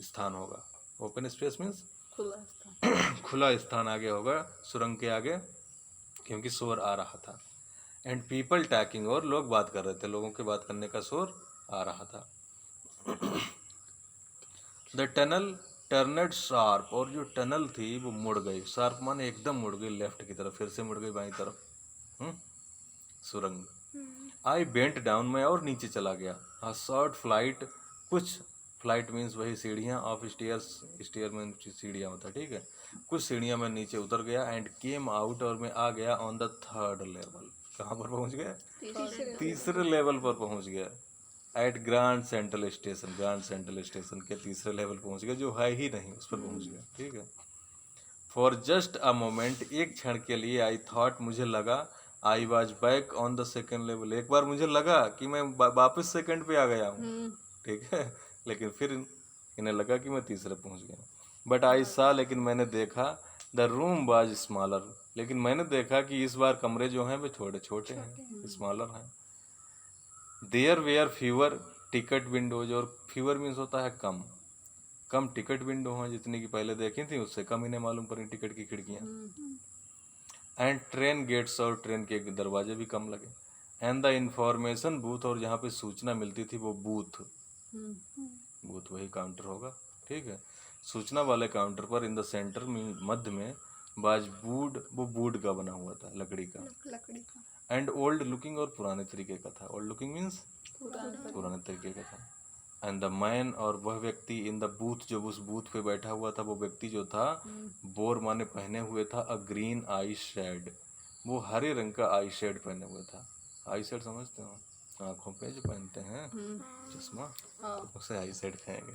स्थान होगा। ओपन स्पेस मीन्स खुला स्थान। खुला स्थान आगे होगा सुरंग के आगे, क्योंकि शोर आ रहा था। एंड पीपल टॉकिंग, और लोग बात कर रहे थे, लोगों के बात करने का शोर आ रहा था। द टनल टर्नेड शार्प, और जो टनल थी वो मुड़ गई। शार्प माने एकदम मुड़ गई लेफ्ट की तरफ, फिर से मुड़ गई बाईं तरफ। सुरंग। आई बेंट डाउन, मैं और नीचे चला गया। अ शॉर्ट फ्लाइट, कुछ फ्लाइट मीन्स वही सीढ़ियाँ, ऑफ स्टेयर्स, स्टेयर में सीढ़ियाँ होता है, ठीक है। कुछ सीढ़ियाँ मैं नीचे उतर गया। एंड केम आउट, और मैं आ गया ऑन द थर्ड लेवल। कहाँ पर पहुँच गया? तीसरे लेवल पर पहुँच गया। At Grand Central Station, Grand Central Station के तीसरे लेवल पहुँच गया, जो है ही नहीं, उस पर पहुँच गया, ठीक है। फॉर जस्ट अ मोमेंट, एक क्षण के लिए, आई थॉट, मुझे लगा, I was back on the second level, एक बार मुझे लगा कि मैं वापस सेकंड पे आ गया हूँ, ठीक है। लेकिन फिर इन्हें लगा कि मैं तीसरे पहुँच गया। बट आई सा, लेकिन मैंने देखा, द रूम वाज स्मॉलर, लेकिन मैंने देखा कि इस बार कमरे जो हैं वे थोड़े छोटे हैं, स्मॉलर हैं। There were fewer ticket windows, और फीवर मीन्स होता है कम, कम टिकट विंडो हैं, जितनी की पहले देखी थी उससे कम इन्हें मालूम पड़ी टिकट की खिड़कियाँ। एंड ट्रेन गेट्स, और ट्रेन के दरवाजे भी कम लगे। एंड द इंफॉर्मेशन बूथ, और जहाँ पे सूचना मिलती थी वो बूथ, बूथ वही काउंटर होगा, ठीक है। सूचना वाले काउंटर पर इन द सेंटर में, मध्य में, बाज वुड, वो वुड का बना हुआ था, लकड़ी का। एंड ओल्ड लुकिंग, और पुराने तरीके का था। ओल्ड लुकिंग मीन्स पुराने तरीके का था। एंड द मैन, और वह व्यक्ति, इन द बूथ, जो उस बूथ पे बैठा हुआ था, वो व्यक्ति जो था, बोर माने पहने हुए था, अ ग्रीन आई शेड, वो हरे रंग का आई शेड पहने हुए था। आई शेड समझते हो, आँखों पे जो पहनते हैं चश्मा, तो उसे आई शेड कहेंगे,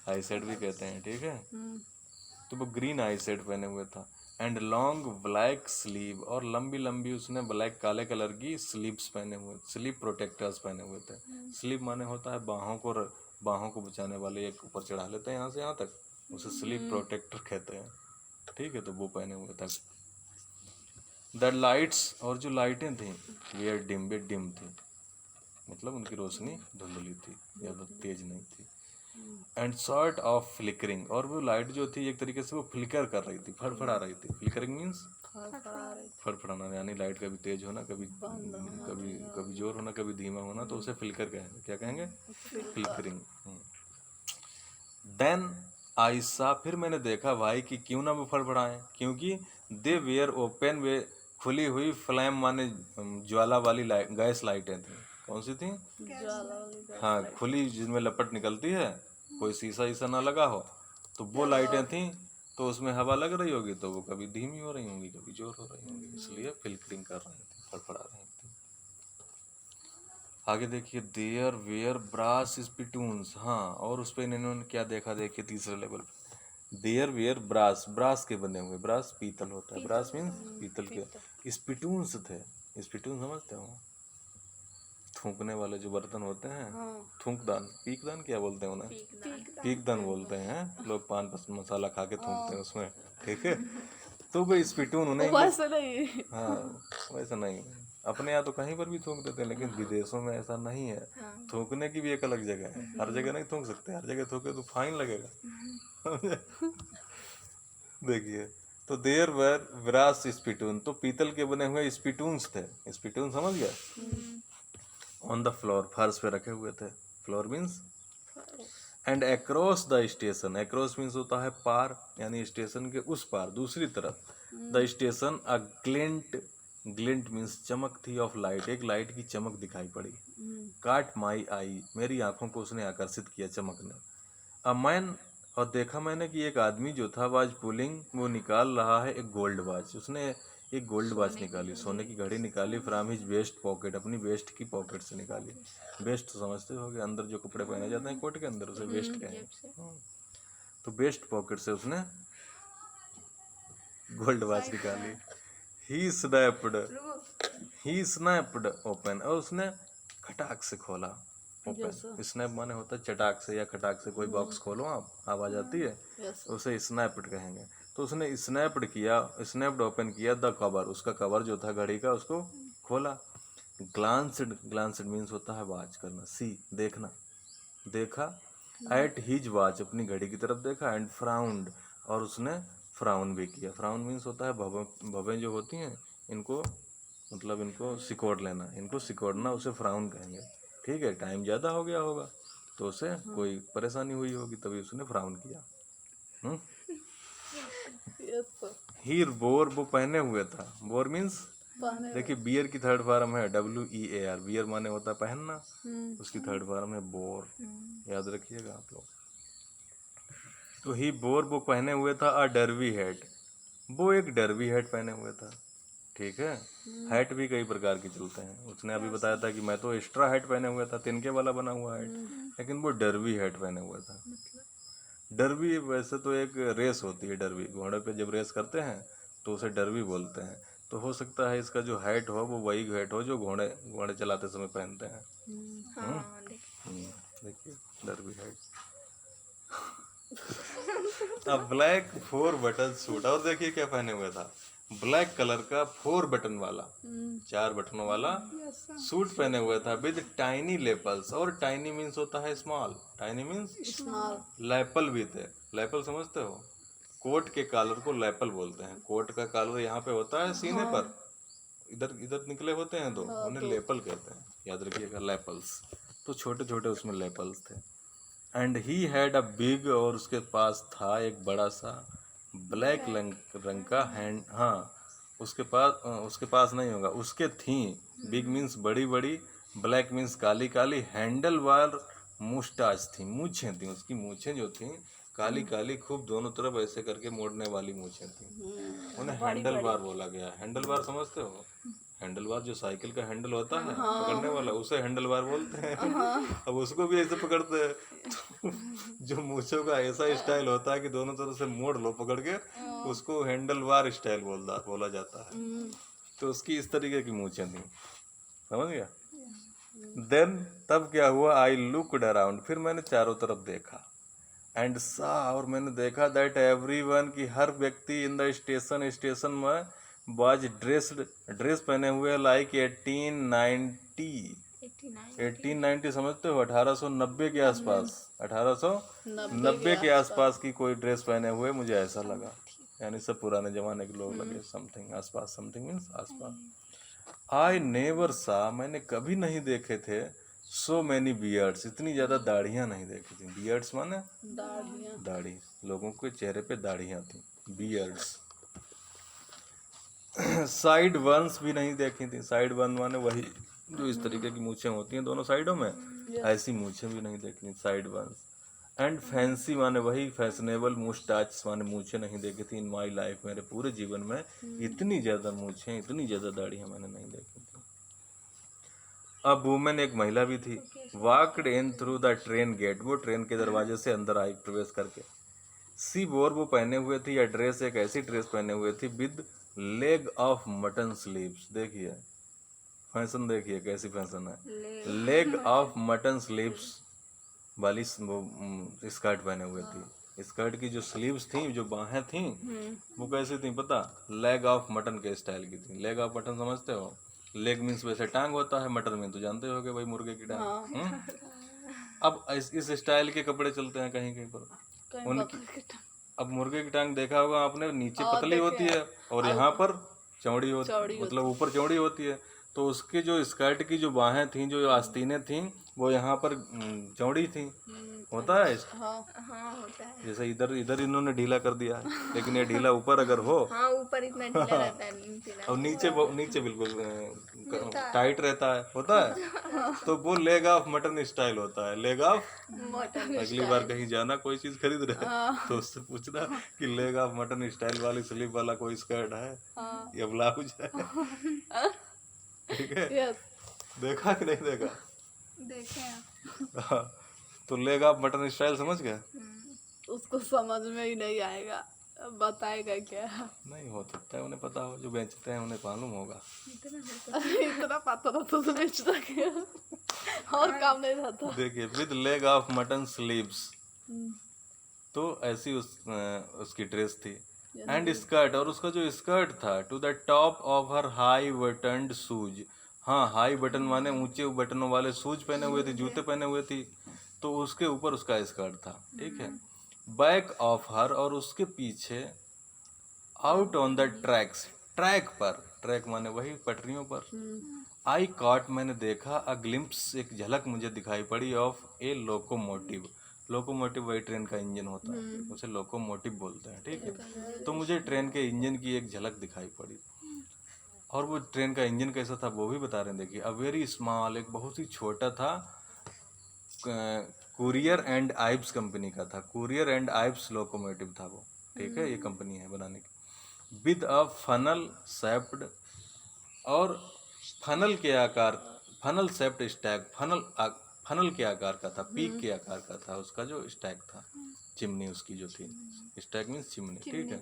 आई शेड भी कहते हैं, ठीक है। तो वो ग्रीन आई शेड पहने हुए था। एंड लॉन्ग ब्लैक स्लीव, और लंबी लंबी उसने ब्लैक काले कलर की स्लीव्स पहने हुए, स्लीव प्रोटेक्टर्स पहने हुए थे। स्लीव माने होता है बाहों को बचाने वाले, एक ऊपर चढ़ा लेते हैं यहाँ से यहाँ तक, उसे स्लीव प्रोटेक्टर कहते हैं, ठीक है। तो वो पहने हुए थे। द लाइट्स, और जो लाइटें थी, वे डिम थी, मतलब उनकी रोशनी धुंधली थी, ज़्यादा तेज नहीं थी। एंड सॉर्ट ऑफ फ्लिकरिंग, और वो लाइट जो थी एक तरीके से वो फ्लिकर कर रही थी, फड़फड़ा रही थी। फ्लिकरिंग मीन्स फड़फड़ाना, यानी लाइट कभी तेज होना, कभी कभी कभी जोर होना, कभी धीमा होना, तो उसे फ्लिकर कहेंगे। क्या कहेंगे? फ्लिकरिंग। देन आई सा, फिर मैंने देखा भाई कि क्यों ना वो फड़फड़ाएं, क्योंकि दे वेयर ओपन, वे खुली हुई, फ्लैम माने ज्वाला वाली गैस लाइटें थी। कौन सी थी? हाँ, खुली, जिनमें लपट निकलती है, कोई शीशा ईसा ना लगा हो, तो वो लाइटें थी। तो उसमें हवा लग रही होगी, तो वो कभी धीमी हो रही होंगी, कभी जोर हो रही होंगी, इसलिए फ्लिकरिंग कर रही थी, फड़फड़ा रही थी। आगे देखिए, देयर वेयर ब्रास स्पिटून्स, हाँ, और उस पर इन्होंने क्या देखा, देखिए तीसरे लेवल पे, देयर वेयर ब्रास, ब्रास के बने हुए, ब्रास पीतल होता है, ब्रास मीन्स पीतल के, स्पिटून्स थे। स्पिटून समझते हो, थूकने वाले जो बर्तन होते हैं, थूकदान, पीकदान क्या बोलते हैं उन्हें? पीकदान बोलते हैं, लोग पान मसाला खा के थूकते हैं उसमें, ठीक है। तो वो स्पिटून उन्हें, वैसे नहीं, हाँ वैसा नहीं, अपने यहाँ तो कहीं पर भी थूक देते हैं, लेकिन विदेशों में ऐसा नहीं है। थूकने की भी एक अलग जगह है, हर जगह नहीं थूक सकते, हर जगह थूके तो फाइन लगेगा। देखिए, तो देयर वर ब्रास स्पिटून, तो पीतल के बने हुए स्पिटून्स थे। स्पिटून समझ गया? ऑन द फ्लोर, फर्श पे रखे हुए थे। Floor means, and across the station, across means होता है पार, यानी स्टेशन के उस पार, दूसरी तरफ। The station, a glint, glint means चमक थी, ऑफ लाइट, एक लाइट की चमक दिखाई पड़ी। काट माई आई, मेरी आंखों को उसने आकर्षित किया चमक ने। अ मैन, और देखा मैंने कि एक आदमी जो था, वाज पुलिंग, वो निकाल रहा है एक गोल्ड वॉच, उसने एक गोल्ड वॉच निकाली, सोने की घड़ी निकाली, फ्रॉम हिज वेस्ट पॉकेट, अपनी वेस्ट की पॉकेट से निकाली। वेस्ट समझते होगे, अंदर जो कपड़े पहने जाते हैं कोट के अंदर, उसे वेस्ट कहेंगे। तो वेस्ट पॉकेट से उसने गोल्ड वॉच निकाली। ही स्नैप्ड ओपन, और उसने खटाक से खोला। Yes, open. स्नैप माने होता है चटाक से या खटाक से कोई बॉक्स खोलो आप, आवाज आती है, यस तो उसे स्नैप्ड कहेंगे। तो उसने स्नैप्ड किया, स्नैप्ड ओपन किया द कवर, उसका कवर जो था घड़ी का उसको खोला। ग्लांस्ड, ग्लांस्ड मीन्स होता है वाच करना, सी देखना, देखा। एट हिज वॉच, अपनी घड़ी की तरफ देखा। एंड फ्राउंड, और उसने फ्राउन भी किया। फ्राउन मीन्स होता है भवें जो होती हैं इनको, मतलब इनको सिकोड़ लेना, इनको सिकोड़ना, उसे फ्राउन कहेंगे। ठीक है, टाइम ज़्यादा हो गया होगा तो उसे कोई परेशानी हुई होगी तभी उसने फ्राउन किया। यस ही बोर, वो पहने हुए था। बोर मीन्स पहने देखिए बियर की थर्ड फॉर्म है WEAR, बियर माने होता है पहनना, उसकी थर्ड फॉर्म है बोर, याद रखिएगा आप लोग। तो ही बोर, वो पहने हुए था अ डर्वी हैट, वो एक डर्वी हैट पहने हुए था। ठीक है, हैट भी कई प्रकार के चलते हैं। उसने अभी बताया था कि मैं तो एक्स्ट्रा हैट पहने हुए था, तिनके वाला बना हुआ हैट, लेकिन वो डर्वी हैट पहने हुआ था। डर्वी वैसे तो एक रेस होती है, डर्वी घोड़े पे जब रेस करते हैं तो उसे डर्वी बोलते हैं। तो हो सकता है इसका जो हैट हो वो वही हैट हो जो घोड़े घोड़े चलाते समय पहनते हैं। देखिए डर्वी हैट। अब ब्लैक 4 बटन सूट, और देखिए क्या पहने हुए था, ब्लैक कलर का 4 बटन वाला, 4 बटनों वाला सूट पहने हुए था विद टाइनी लेपल्स। और टाइनी मीन्स होता है small, tiny means small lapel भी थे। लैपल समझते हो, कोट के कॉलर को लैपल बोलते हैं। कोट का कॉलर यहाँ पे होता है सीने पर, इधर इधर निकले होते हैं तो उन्हें लेपल कहते हैं, याद रखिएगा लैपल्स। तो छोटे छोटे उसमें लेपल्स थे। And he had a big, और उसके पास था एक बड़ा सा ब्लैक रंग का हैंड, हाँ उसके पास नहीं होगा, उसके थी, बिग मीन्स बड़ी बड़ी, black means Kali Kali, handle bar मुस्टाच थी, मूछें थी, उसकी मूछें जो थी काली काली, खूब दोनों तरफ ऐसे करके मोड़ने वाली मूछें थी। उन्हें हैंडल बार बोला गया। हैंडल बार समझते हो, हैंडल बार जो साइकिल का हैंडल होता है पकड़ने वाला, उसे हैंडल बार बोलते हैं। अब उसको भी ऐसे पकड़ते हैं तो जो मूछों का ऐसा स्टाइल होता है कि दोनों तरफ से मोड़ लो पकड़ के, उसको हैंडल बार स्टाइल बोला जाता है। तो उसकी इस तरीके की मूछें थी, समझ गया। देन तब क्या हुआ, आई लुक्ड अराउंड, फिर मैंने चारों तरफ देखा। एंड सा, और मैंने देखा दैट एवरीवन, की हर व्यक्ति इन द स्टेशन, स्टेशन में वाज ड्रेस्ड, ड्रेस पहने हुए लाइक 1890 समझते हो, 1890 के आसपास, 1890 के आसपास की कोई ड्रेस पहने हुए मुझे ऐसा लगा, यानी सब पुराने जमाने के लोग लगे। समथिंग आसपास, समथिंग मीन्स आसपास। आई नेवर सा, मैंने कभी नहीं देखे थे, सो मैनी बियर्ड्स, इतनी ज़्यादा दाढ़ियाँ नहीं देखी थी। बियर्ड्स माने दाढ़ियाँ, दाढ़ी, लोगों के चेहरे पे दाढ़ियाँ थी, बियर्ड्स। साइड वंस भी नहीं देखी थी। साइड वन माने वही जो इस तरीके की मूछें होती हैं दोनों साइडों में, ऐसी मूछें भी नहीं देखी थी, साइड वंस। एंड फैंसी माने वही फैशनेबल, मुस्टाच माने मूछें नहीं देखी थी। इन माई लाइफ, मेरे पूरे जीवन में इतनी ज़्यादा मूछें, इतनी ज़्यादा दाढ़ियाँ मैंने नहीं देखी थी। अब वुमेन, एक महिला भी थी, walked in through the train gate, वो ट्रेन के दरवाजे से अंदर आई प्रवेश करके। सी बोर, वो पहने हुए थी, या ड्रेस एक ऐसी ड्रेस पहने हुए थी with leg of mutton sleeves. देखिए फैशन, देखिए कैसी फैशन है, लेग ऑफ मटन स्लीव्स वाली वो स्कर्ट पहने हुए थी। स्कर्ट की जो स्लीव्स थी, जो बाहें थी, वो कैसी थी पता, लेग ऑफ मटन के स्टाइल की थी। लेग ऑफ मटन समझते हो, लेग मीन्स वैसे टांग होता है, मटन में तो जानते हो कि भाई मुर्गे की टांग। अब इस स्टाइल के कपड़े चलते हैं कहीं कहीं पर उनकी। अब मुर्गे की टांग देखा होगा आपने, नीचे पतली होती है और यहाँ पर चौड़ी होती, मतलब ऊपर चौड़ी होती है। तो उसके जो स्कर्ट की जो बाहें थी, जो आस्तीनें थी, वो यहाँ पर चौड़ी थी। होता है हाँ होता है। जैसे इधर इधर इन्होंने ढीला कर दिया है, लेकिन ये ढीला ऊपर अगर हो, हाँ ऊपर इतना ढीला रहता है नीचे और नीचे बिल्कुल टाइट रहता है, होता है। तो वो लेग ऑफ मटन स्टाइल होता है, लेग ऑफ मटन। अगली बार कहीं जाना, कोई चीज खरीद रहे तो उससे पूछना कि लेग ऑफ मटन स्टाइल वाली स्लीव वाला कोई स्कर्ट है या ब्लाउज है। ठीक है, देखा कि नहीं देखा? देखे हैं। हाँ, तो लेग ऑफ मटन स्टाइल समझ गए? उसको समझ में ही नहीं आएगा, अब बताएगा क्या? नहीं हो सकता है उन्हें पता हो, जो बेचते हैं उन्हें मालूम होगा। इतना पता था तो बेचता क्या? और काम नहीं रहता। देखिए, with leg of mutton sleeves, तो ऐसी उसकी ड्रेस थी। एंड स्कर्ट, और उसका जो स्कर्ट था, to the top of her high buttoned shoes. हाँ, हाई बटन माने ऊंचे बटनों वाले शूज पहने हुए थे, जूते पहने हुए थी, तो उसके ऊपर उसका स्कर्ट था, ठीक है। बैक ऑफ हर, और उसके पीछे, out on the tracks, track पर, ट्रैक माने वही पटरियों पर, आई कॉट, मैंने देखा, अ ग्लिम्प्स, एक झलक मुझे दिखाई पड़ी, ऑफ ए लोकोमोटिव। लोकोमोटिव वही ट्रेन का इंजन होता है, उसे लोकोमोटिव बोलते हैं, ठीक है। तो मुझे ट्रेन के इंजन की एक झलक दिखाई पड़ी, और वो ट्रेन का इंजन कैसा था वो भी बता रहे हैं। देखिए, अ वेरी स्मॉल, एक बहुत ही छोटा था, कुरियर एंड आइब्स कंपनी का था, कुरियर एंड आइब्स लोकोमोटिव था वो, ठीक है, ये कंपनी है बनाने की। विद अ फनल शेप्ड, और फनल के आकार, फनल शेप्ड स्टैक, फनल के आकार का था, पीक के आकार का था उसका जो स्टैक था, चिमनी उसकी जो थी, स्टैक मीन्स चिमनी, ठीक है।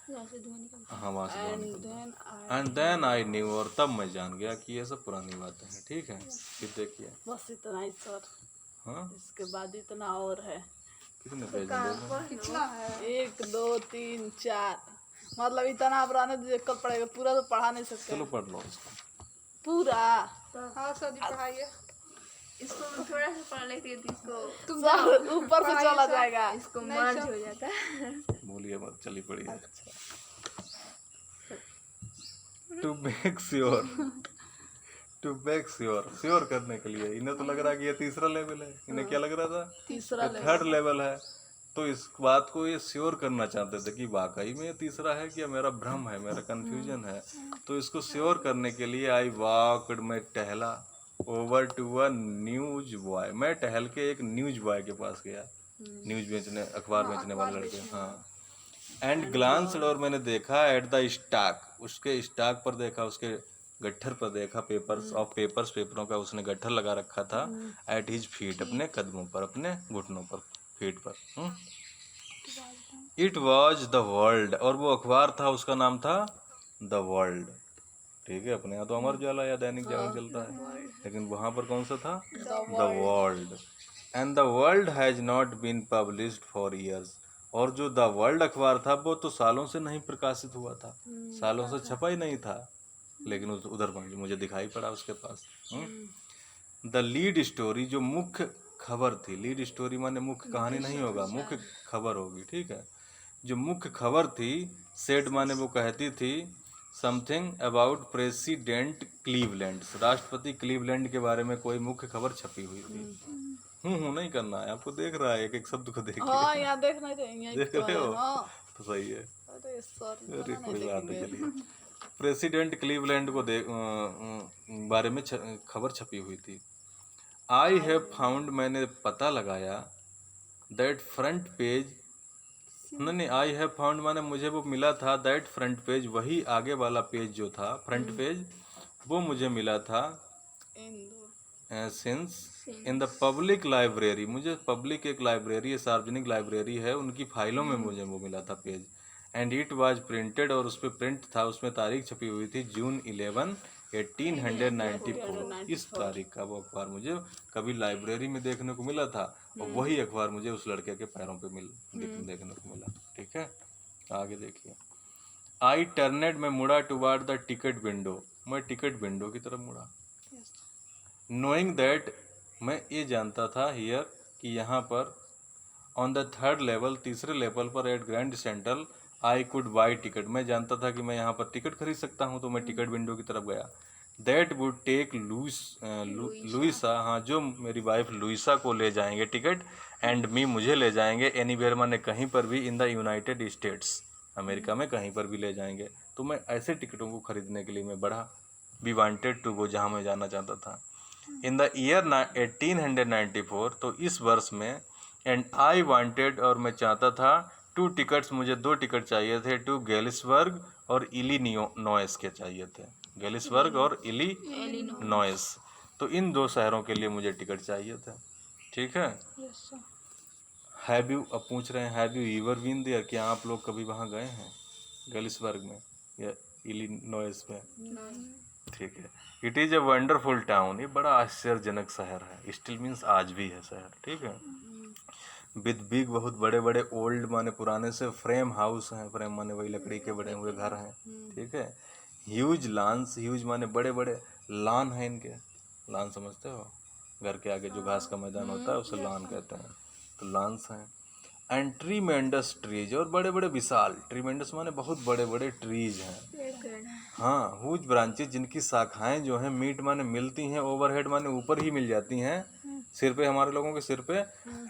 वहाँ से धुआं निकलता हाँ, वहाँ से धुआं एंड निकलता है। Then and then I knew, और तब मैं जान गया कि ये सब पुरानी बातें हैं, ठीक है। फिर देखिए, बस इतना ही सर, हाँ, इसके बाद इतना और है। कितने पेज में देखो, कितना है? 1 2 3 4, मतलब इतना आप रहने दीजिए, कल पढ़ेगा, पूरा तो पढ़ा नहीं सकते। चलो पढ़ लो इसको। पूरा हाँ सर जी पढ़ाइए। इसको मैं थोड़ा सा पढ़ लेती थी, इसको सब ऊपर से चला जाएगा। इसको मर्ज हो जाता है। बोलिए मत, चली पड़ी है। To make sure, to make sure, sure करने के लिए, इन्हें तो लग रहा है कि ये तीसरा लेवल है, इन्हें क्या लग रहा था, तीसरा थर्ड लेवल है। तो इस बात को ये श्योर करना चाहते थे कि वाकई में ये तीसरा है कि मेरा भ्रम है, मेरा कंफ्यूजन है। तो इसको श्योर करने के लिए आई वॉकड, मैं टहला, over to a newsboy, मैं टहल के एक न्यूज बॉय के पास गया, न्यूज बेचने, अखबार बेचने वाले लड़के, हाँ। एंड ग्लांस्ड, और मैंने देखा, एट द स्टॉक, उसके स्टॉक पर देखा, उसके गट्ठर पर देखा, पेपर्स ऑफ पेपर्स, पेपरों का उसने गट्ठर लगा रखा था, एट हिज फीट, अपने कदमों पर, अपने घुटनों पर, फीट पर। इट वॉज द वर्ल्ड, और वो अखबार था, उसका नाम था द वर्ल्ड, ठीक है। अपने यहाँ तो अमर उजाला या दैनिक जागरण चलता है, लेकिन वहाँ पर कौन सा था, the world. And the world has not been published for years, और जो द वर्ल्ड अखबार था वो तो सालों से नहीं प्रकाशित हुआ था, सालों से छपा ही नहीं था, लेकिन उधर मुझे दिखाई पड़ा उसके पास। द लीड स्टोरी, जो मुख्य खबर थी, लीड स्टोरी माने मुख्य कहानी नहीं होगा, मुख्य खबर होगी, ठीक है। जो मुख्य खबर थी, सेड माने वो कहती थी, समथिंग अबाउट प्रेसिडेंट क्लीवलैंड, राष्ट्रपति क्लीवलैंड के बारे में कोई मुख्य खबर छपी हुई थी। नहीं करना है आपको, देख रहा है, एक एक शब्द को देखिए। हाँ, यहाँ देखना चाहिए, देख रहे हो, हाँ। तो सही है। अरे सर, अरे इतना नहीं कोई बात नहीं, देखेंगे। चलिए। प्रेसिडेंट क्लीवलैंड को बारे में खबर छपी हुई थी। आई हैव फाउंड, मैंने पता लगाया, दैट फ्रंट पेज, नहीं, आई हैव फाउंड माने मुझे वो मिला था, दैट फ्रंट पेज, वही आगे वाला पेज जो था, फ्रंट पेज, वो मुझे मिला था, since in the public library, मुझे पब्लिक एक लाइब्रेरी है, सार्वजनिक लाइब्रेरी है, उनकी फाइलों में मुझे वो मिला था page. And it was printed, और उस पर प्रिंट था, उसमें तारीख छपी हुई थी, जून 11 1894, इस तारीख का वो अखबार मुझे कभी लाइब्रेरी में देखने को मिला था, और वही अखबार मुझे उस लड़के के पैरों पे देखने को मिला, ठीक है। आगे देखिए, आई टर्नेड, मैं मुड़ा, टुवार्ड द टिकट विंडो, मैं टिकट विंडो की तरफ मुड़ा। नोइंग दैट, मैं ये जानता था, हियर, कि यहाँ पर, ऑन द थर्ड लेवल, तीसरे लेवल पर, at Grand Central, I could buy ticket, मैं जानता था कि मैं यहाँ पर टिकट खरीद सकता हूँ, तो मैं टिकट विंडो की तरफ गया। दैट वुड टेक लुइसा, हाँ, जो मेरी वाइफ लुइसा को ले जाएंगे टिकट, एंड मी, मुझे ले जाएंगे, एनीवेयर माने कहीं पर भी, in the United states, America में कहीं पर भी ले जाएंगे। तो मैं ऐसे टिकटों को खरीदने के लिए मैं बढ़ा, बी वांटेड टू गो, जहाँ मैं जाना चाहता था। इन द ईयर 1894, तो इस वर्ष में, एंड आई वांटेड, और मैं चाहता था, 2 टिकट्स, मुझे 2 टिकट चाहिए थे, टू गेलिसबर्ग और इलिनॉइस के चाहिए थे, गेलिसबर्ग और इलिनॉइस, तो इन 2 शहरों के लिए मुझे टिकट चाहिए थे, ठीक है। हैव यू, अब पूछ रहे हैं, have you ever been there, क्या आप लोग कभी वहाँ गए हैं, गेलिसबर्ग में या इलिनॉइस में, ठीक है। It is a wonderful town, ये बड़ा आश्चर्यजनक शहर है, स्टिल मीन्स आज भी है शहर, ठीक है। विद बिग, बहुत बड़े बड़े, ओल्ड माने पुराने से, फ्रेम हाउस हैं, फ्रेम माने वही लकड़ी के बने हुए घर हैं, ठीक है। ह्यूज लॉन्स, ह्यूज माने बड़े बड़े, लॉन है इनके, लॉन समझते हो, घर के आगे जो घास का मैदान होता है उसे लॉन कहते हैं, तो लॉन्स हैं। एंड ट्रीमेंडस ट्रीज, और बड़े बड़े विशाल, ट्रीमेंडस माने बहुत बड़े बड़े ट्रीज हैं, हाँ। हुज ब्रांचेज, जिनकी शाखाएं जो हैं, मीट माने मिलती हैं, ओवरहेड माने ऊपर ही मिल जाती हैं, सिर पे, हमारे लोगों के सिर पे,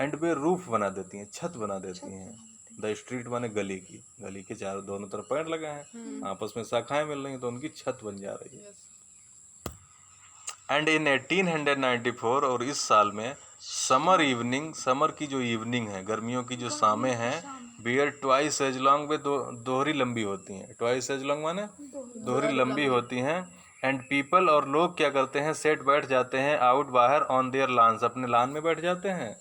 एंड वे रूफ बना देती हैं, छत बना देती हैं। द स्ट्रीट माने गली की, गली के चारों दोनों तरफ पेड़ लगे हैं, आपस में शाखाएं मिल रही हैं, तो उनकी छत बन जा रही है। एंड इन 1894, और इस साल में, समर इवनिंग, समर की जो इवनिंग है, गर्मियों की जो शामें हैं, बियर ट्वाइस एज लॉन्ग, वे दोहरी लंबी होती हैं, ट्वाइस एज लॉन्ग माने दोहरी लंबी होती हैं। एंड पीपल, और लोग क्या करते हैं, सेट बैठ जाते हैं, आउट बाहर, ऑन देयर लॉन्स, अपने लॉन में बैठ जाते हैं।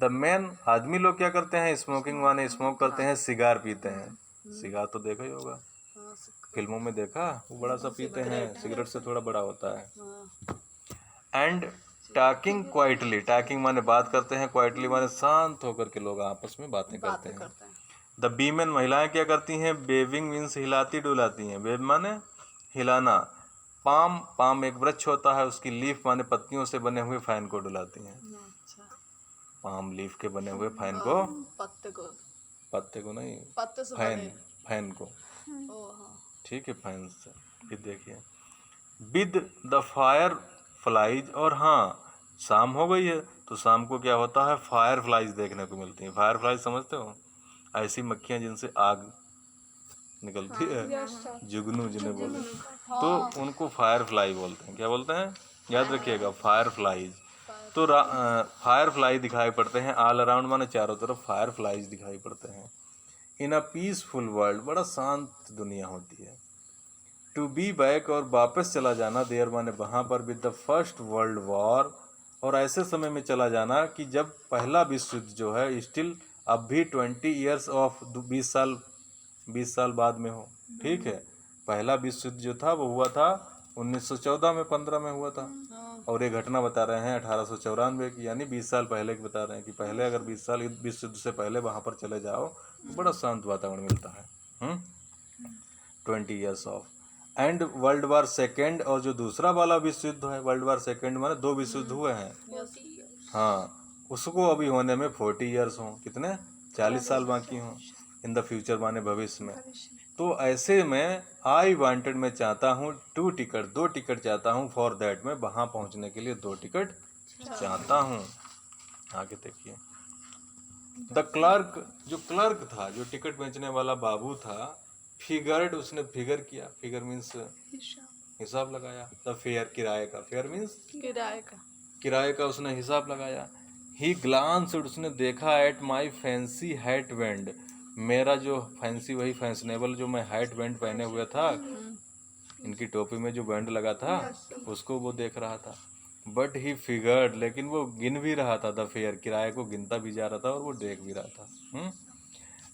द मैन, आदमी लोग क्या करते हैं, स्मोकिंग माने स्मोक करते हैं, सिगार पीते हैं, सिगार तो देखा ही होगा, फिल्मों में देखा, वो बड़ा सा पीते हैं, सिगरेट से थोड़ा बड़ा होता है। एंड टॉकिंग क्वाइटली, टॉकिंग माने बात करते हैं, क्वाइटली माने शांत होकर के लोग आपस में बातें करते हैं। द बीमेन, महिलाएं क्या करती हैं, बेविंग मीन्स हिलाती डुलाती हैं, बेब माने हिलाना। पाम, पाम एक वृक्ष होता है, उसकी लीफ माने पत्तियों से बने हुए फैन को डुलाती हैं, पाम लीफ के बने हुए फैन को, पत्ते को नहीं, पत्ते से फैन, बने। फैन को, हाँ। ठीक है, फैन से। फिर देखिए, विद द फायर फ्लाइज, और हाँ, शाम हो गई है तो शाम को क्या होता है, फायर फ्लाइज देखने को मिलती हैं। फायर फ्लाइज समझते हो, ऐसी मक्खियाँ जिनसे आग निकलती है, जुगनू जिन्हें बोलते हैं, तो उनको फायर फ्लाई बोलते हैं। क्या बोलते हैं, याद रखिएगा, फायर फ्लाइज। तो फायर फ्लाई दिखाई पड़ते हैं, ऑल अराउंड माने चारों तरफ फायर फ्लाइज दिखाई पड़ते हैं। इन अ पीसफुल वर्ल्ड, बड़ा शांत दुनिया होती है। टू बी बैक, और वापस चला जाना, देयर माने वहाँ पर, with the first world war, और ऐसे समय में चला जाना कि जब पहला विश्व युद्ध जो है, स्टिल अब भी 20 ईयर्स ऑफ, 20 साल बाद में हो, ठीक है। पहला विश्व युद्ध जो था वो हुआ था 1914 में, 15 में हुआ था, और ये घटना बता रहे हैं 1894 की, यानी 20 साल पहले की बता रहे हैं कि पहले अगर 20 साल विश्व युद्ध से पहले वहाँ पर चले जाओ तो बड़ा शांत वातावरण मिलता है। 20 years of. And world war second, और जो दूसरा वाला विश्व युद्ध है, वर्ल्ड वार सेकेंड माने 2 विश्व युद्ध हुए हैं, हाँ, उसको अभी होने में 40 ईयर्स हों, कितने, 40 साल बाकी हों, इन द फ्यूचर माने भविष्य में। तो ऐसे में आई वांटेड, मैं चाहता हूँ, 2 टिकट, 2 टिकट चाहता हूँ, फॉर दैट, मैं वहाँ पहुँचने के लिए 2 टिकट चाहता हूँ। आगे देखिए, द क्लर्क, जो क्लर्क था, जो टिकट बेचने वाला बाबू था, फिगर्ड, उसने फिगर किया, फिगर मीन्स हिसाब लगाया, द फेयर, किराए का, फेयर मीन्स किराए का, उसने हिसाब लगाया। ही ग्लांस्ड, उसने देखा, at my fancy hat band, मेरा जो फैंसी, वही फैशनेबल जो मैं हैट बैंड पहने हुए था, इनकी टोपी में जो बैंड लगा था, उसको वो देख रहा था। बट ही फिगर्ड, लेकिन वो गिन भी रहा था, द फेयर, किराए को गिनता भी जा रहा था और वो देख भी रहा था।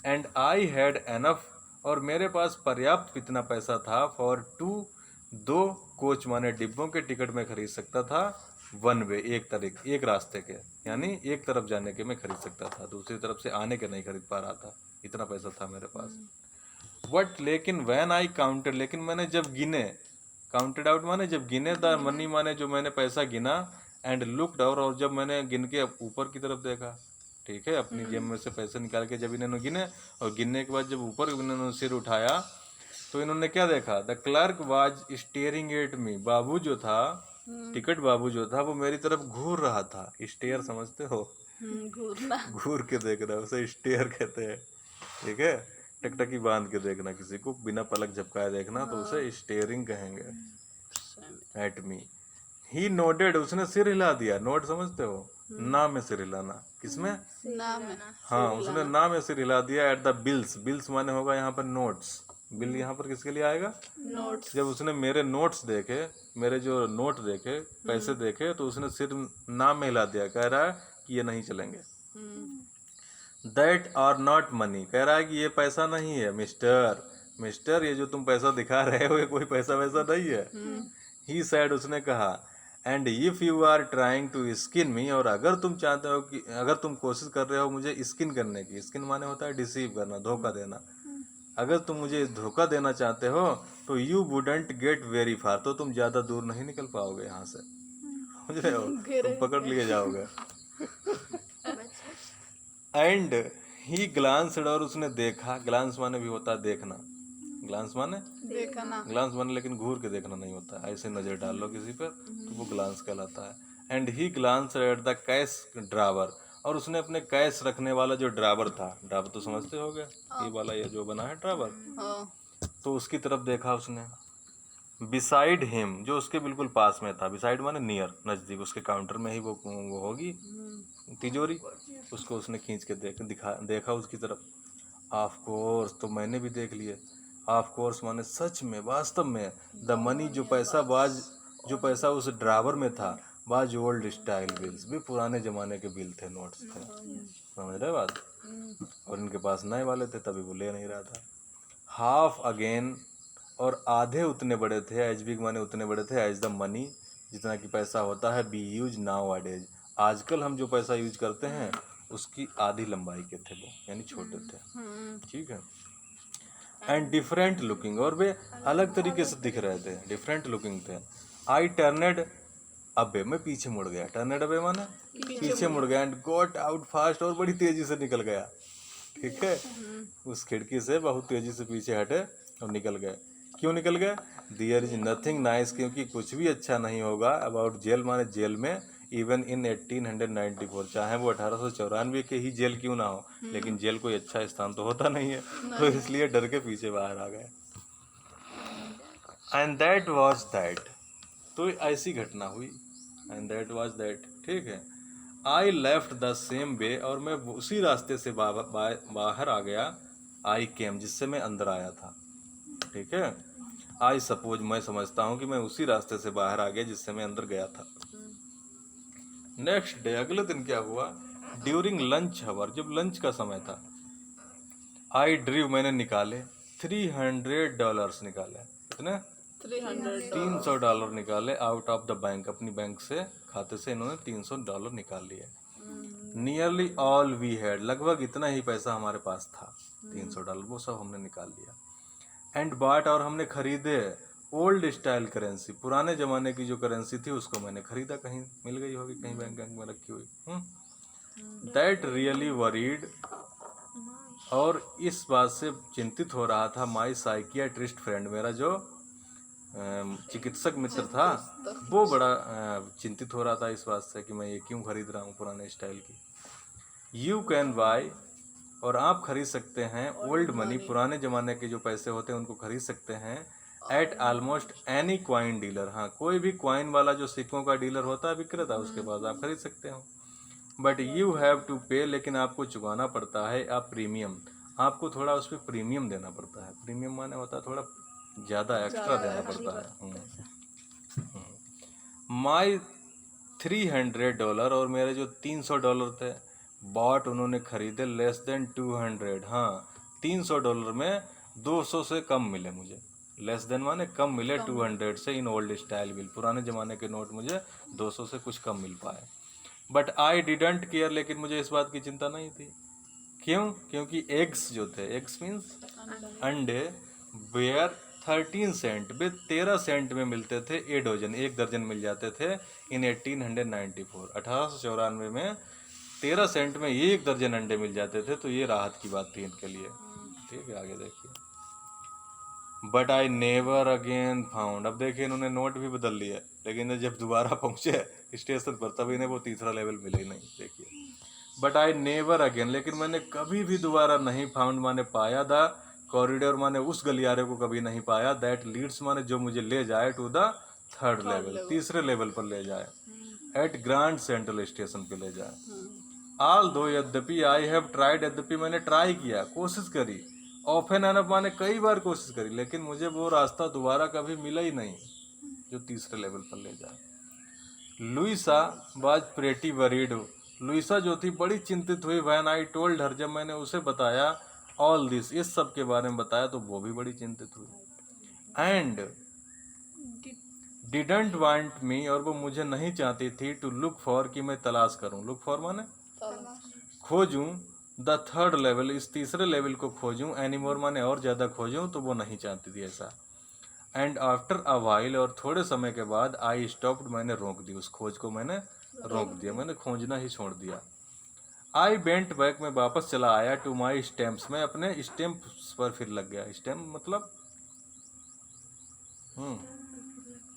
एंड आई हैड एनफ, और मेरे पास पर्याप्त इतना पैसा था, फॉर 2 कोच माने डिब्बों के टिकट में खरीद सकता था, 1 वे, एक रास्ते के, यानी एक तरफ जाने के मैं खरीद सकता था, दूसरी तरफ से आने के नहीं खरीद पा रहा था, इतना पैसा था मेरे पास। बट लेकिन व्हेन आई काउंटेड, लेकिन मैंने जब गिने, काउंटेड आउट माने जब गिने, द मनी माने जो मैंने पैसा गिना, एंड लुकड आउट, और जब मैंने गिन के ऊपर की तरफ देखा, ठीक है, अपनी जेब में से पैसे निकाल के जब इन्होंने गिने, और गिनने के बाद जब ऊपर इन्होंने सिर उठाया तो इन्होंने क्या देखा, the clerk was staring at me, बाबू जो था, टिकट बाबू जो था, वो मेरी तरफ घूर रहा था। स्टेयर समझते हो, घूरना, घूर के देखना, उसे स्टेयर कहते हैं, ठीक है। टकटकी बांध के देखना, किसी को बिना पलक झपकाए देखना, तो उसे स्टेयरिंग कहेंगे। एट मी, ही नोडेड, उसने सिर हिला दिया, नोड समझते हो, ना में सिर हिलाना, किसमें, नाम है, हाँ, उसने ना में सिर हिला दिया। एट द बिल्स, बिल्स माने होगा यहाँ पर नोट्स, बिल यहाँ पर किसके लिए आएगा, नोट्स। जब उसने मेरे नोट्स देखे, मेरे जो नोट देखे, पैसे देखे, तो उसने सिर ना में हिला दिया, कह रहा है कि ये नहीं चलेंगे। दैट आर नॉट मनी, कह रहा है कि ये पैसा नहीं है मिस्टर, मिस्टर, ये जो तुम पैसा दिखा रहे हो ये कोई पैसा वैसा नहीं है। ही सैड, उसने कहा, and if you are trying to skin me, और अगर तुम चाहते हो कि, अगर तुम कोशिश कर रहे हो मुझे स्किन करने की, स्किन माने होता है डिसीव करना, धोखा देना, अगर तुम मुझे धोखा देना चाहते हो तो you wouldn't get very far, तो तुम ज़्यादा दूर नहीं निकल पाओगे यहाँ से, समझ रहे हो, तुम पकड़ लिए जाओगे। एंड ही ग्लांस्ड, और उसने देखा, ग्लांस माने भी होता है देखना, ग्लांस माने देखा ना। ग्लांस माने लेकिन घूर के देखना नहीं होता है, ऐसे नजर डाल लो किसी पर तो वो ग्लांस कहलाता है। And he glance at the cash drawer, और उसने अपने कैश रखने वाला जो ड्रावर था, ड्रावर तो समझते हो गया, ये वाला ये जो बना है ड्रावर, हाँ। तो उसकी तरफ देखा उसने। बिसाइड हिम, जो उसके बिल्कुल पास में था, बिसाइड माने नियर, नज़दीक, उसके काउंटर में ही वो होगी तिजोरी, उसको उसने खींच के देखा उसकी तरफ। ऑफ कोर्स, तो मैंने भी देख लिए। ऑफ कोर्स माने सच में, वास्तव में। द मनी, जो पैसा उस ड्रावर में था, बाज ओल्ड स्टाइल बिल्स, भी पुराने जमाने के बिल थे, नोट्स थे, समझ रहे बात। और इनके पास नए वाले थे, तभी वो ले नहीं रहा था। हाफ अगेन, और आधे उतने बड़े थे, एज बिग माने उतने बड़े थे, एज द मनी, जितना कि पैसा होता है, बी यूज नाउ अडेज, आजकल हम जो पैसा यूज करते हैं उसकी आधी लंबाई के थे वो, यानी छोटे थे, ठीक है। एंड डिफरेंट लुकिंग, और वे अलग तरीके से दिख रहे थे, डिफरेंट लुकिंग थे। आई टर्नेड अबे, मैं पीछे मुड़ गया, टर्नेड अबे माने पीछे मुड़ गया, एंड गॉट आउट फास्ट, और बड़ी तेजी से निकल गया, ठीक है। उस खिड़की से बहुत तेजी से पीछे हटे और निकल गए। क्यों निकल गए? देयर इज नथिंग नाइस, क्योंकि कुछ भी अच्छा नहीं होगा अबाउट जेल माने जेल में, इवन इन 1894, चाहे वो 1894 के ही जेल क्यों ना हो, लेकिन जेल कोई अच्छा स्थान तो होता नहीं है, तो इसलिए डर के पीछे बाहर आ गए। एंड दैट वाज दैट, तो ऐसी घटना हुई, एंड दैट वाज दैट, ठीक है। I left the same way, और मैं उसी रास्ते से बाहर आ गया, आई केम, जिससे मैं अंदर आया था, ठीक है। आई सपोज, मैं समझता हूँ कि मैं उसी रास्ते से बाहर आ गया जिससे मैं अंदर गया था। नेक्स्ट डे, अगले दिन क्या हुआ, ड्यूरिंग लंच आवर, जब लंच का समय था, आई ड्रीव, मैंने निकाले $300 निकाले, कितने? 300 $300 निकाले आउट ऑफ द बैंक, अपनी बैंक से, खाते से इन्होंने $300 निकाल लिए। नियरली ऑल वी हैड, लगभग इतना ही पैसा हमारे पास था, $300 वो सब हमने निकाल लिया। एंड बाट, और हमने खरीदे ओल्ड स्टाइल करेंसी, पुराने ज़माने की जो करेंसी थी उसको मैंने खरीदा, कहीं मिल गई होगी, कहीं बैंक में रखी हुई। दैट रियली वरीड, और इस बात से चिंतित हो रहा था, माई साइकियाट्रिस्ट फ्रेंड, मेरा जो चिकित्सक मित्र था, वो बड़ा चिंतित हो रहा था इस बात से कि मैं ये क्यों खरीद रहा हूँ पुराने स्टाइल की। यू कैन बाय, और आप खरीद सकते हैं, ओल्ड मनी, पुराने ज़माने के जो पैसे होते हैं उनको खरीद सकते हैं, eight almost any coin dealer, हाँ, कोई भी क्वाइन वाला जो सिक्कों का डीलर होता है, विक्रेता, उसके पास आप खरीद सकते हो। बट यू हैव टू पे, लेकिन आपको चुकाना पड़ता है, आप प्रीमियम, आपको थोड़ा उस पर प्रीमियम देना पड़ता है, प्रीमियम माने होता है थोड़ा ज़्यादा एक्स्ट्रा देना पड़ता है। माई $300, और मेरे जो $300 थे, बॉट, उन्होंने खरीदे, लेस देन 200, हाँ, $300 में 200 से कम मिले मुझे, लेस देन माने कम मिले, 200 से, इन ओल्ड स्टाइल बिल, पुराने ज़माने के नोट मुझे 200 से कुछ कम मिल पाए। बट आई डिडंट केयर, लेकिन मुझे इस बात की चिंता नहीं थी। क्यों? क्योंकि एग्स जो थे, एग्स मीन्स अंडे, वेयर 13 सेंट, वे 13 सेंट में मिलते थे, ए डजन, एक दर्जन मिल जाते थे, इन 1894, 1894 में 13 सेंट में एक दर्जन अंडे मिल जाते थे, तो ये राहत की बात थी इनके लिए, ठीक है। आगे देखिए, but I never again found, अब देखिए इन्होंने नोट भी बदल लिया, लेकिन जब दोबारा पहुंचे स्टेशन पर तब इन्हें वो तीसरा लेवल मिले ही नहीं, देखिए। बट आई नेवर अगेन, लेकिन मैंने कभी भी दोबारा नहीं, फाउंड माने पाया, द कॉरिडोर माने उस गलियारे को कभी नहीं पाया, दैट लीड्स माने जो मुझे ले जाए, टू द थर्ड लेवल, तीसरे लेवल पर ले जाए, एट ग्रांड सेंट्रल स्टेशन पे ले जाए। ऑल दो, यद्यपि, आई हैव ट्राइड, यद्यपि मैंने ट्राई किया, कोशिश करी, ऑफन एनफ माने कई बार कोशिश करी, लेकिन मुझे वो रास्ता दोबारा कभी मिला ही नहीं जो तीसरे लेवल पर ले जाए। Louisa was pretty worried, Louisa जो थी बड़ी चिंतित हुई, व्हेन आई टोल्ड हर, जब मैंने उसे बताया, ऑल दिस, इस सब के बारे में बताया, तो वो भी बड़ी चिंतित हुई। एंड डिडंट वांट मी, और वो मुझे नहीं चाहती थी, टू लुक फॉर, कि मैं तलाश करूं, लुक फॉर माने खोजूं, द थर्ड लेवल, इस तीसरे लेवल को खोजूं, एनी मोर माने और ज़्यादा खोजूं, तो वो नहीं चाहती थी ऐसा। एंड आफ्टर अ वाइल, और थोड़े समय के बाद, आई स्टॉप्ड, मैंने रोक दी उस खोज को, मैंने रोक दिया, मैंने खोजना ही छोड़ दिया। आई बेंट बैक, मैं वापस चला आया, टू माई स्टैम्प्स, मैं अपने स्टैम्प्स पर फिर लग गया। स्टैम्प मतलब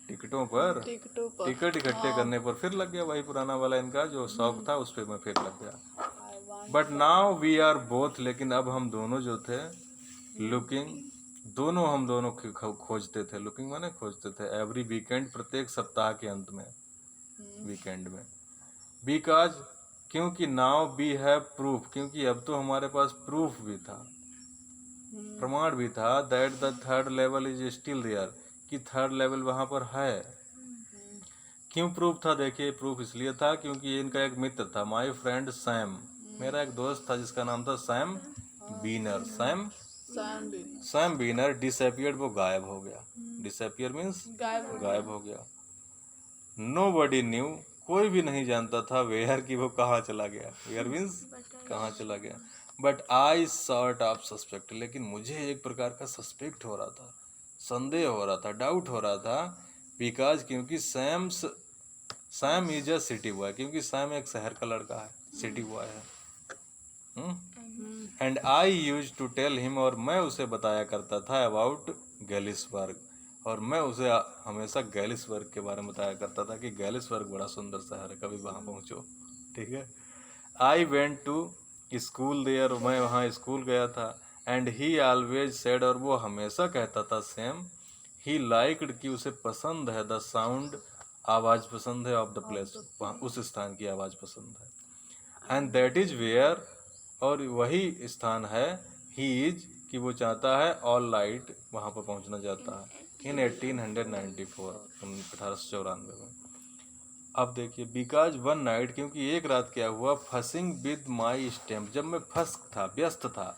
टिकटों पर, टिकटों पर टिकट इकट्ठे करने पर फिर लग गया, वही पुराना वाला इनका जो शौक था उस पर मैं फिर लग गया। I want but now we are both, लेकिन अब हम दोनों जो थे, लुकिंग, दोनों हम दोनों खोजते थे, लुकिंग माने खोजते थे, एवरी वीकेंड, प्रत्येक सप्ताह के अंत में, वीकेंड में। बिकॉज, क्योंकि नाउ वी हैव प्रूफ, क्योंकि अब तो हमारे पास प्रूफ भी था, प्रमाण भी था, that the third level is still there, कि थर्ड लेवल वहां पर है। क्यों प्रूफ था? देखिए, प्रूफ इसलिए था क्योंकि इनका एक मित्र था, माय फ्रेंड सैम, मेरा एक दोस्त था जिसका नाम था सैम बीनर। सैम बीनर डिसअपियर्ड, वो गायब हो गया। डिसअपियर मीन्स गायब हो गया। नोबडी न्यू, कोई भी नहीं जानता था, वेयर, कि वो कहाँ चला गया, वेयर मीन्स कहाँ चला गया। But I sort of suspect, लेकिन मुझे एक प्रकार का सस्पेक्ट हो रहा था, संदेह हो रहा था, डाउट हो रहा था, बिकॉज, क्योंकि Sam is a city boy, क्योंकि सैम एक शहर का लड़का है, सिटी बॉय है। And I used to tell him, और मैं उसे बताया करता था, अबाउट गैलिसबर्ग, और मैं उसे हमेशा गैलिसबर्ग के बारे में बताया करता था कि गैलिसबर्ग बड़ा सुंदर शहर है, कभी वहाँ पहुँचो, ठीक है। I went to school there, मैं वहाँ स्कूल गया था। एंड ही ऑलवेज सेड, और वो हमेशा कहता था, सेम, ही लाइक्ड, कि उसे पसंद है, द साउंड, आवाज़ पसंद है, ऑफ द प्लेस, वहाँ उस स्थान की आवाज़ पसंद है। एंड दैट इज वेयर, और वही स्थान है, ही इज, कि वो चाहता है, ऑल लाइट, वहाँ पर पहुँचना चाहता है, इन 1894, 1894 में। अब देखिए, बिकॉज वन नाइट, क्योंकि एक रात क्या हुआ, फसिंग विद माई स्टैम्प, जब मैं फंस था, व्यस्त था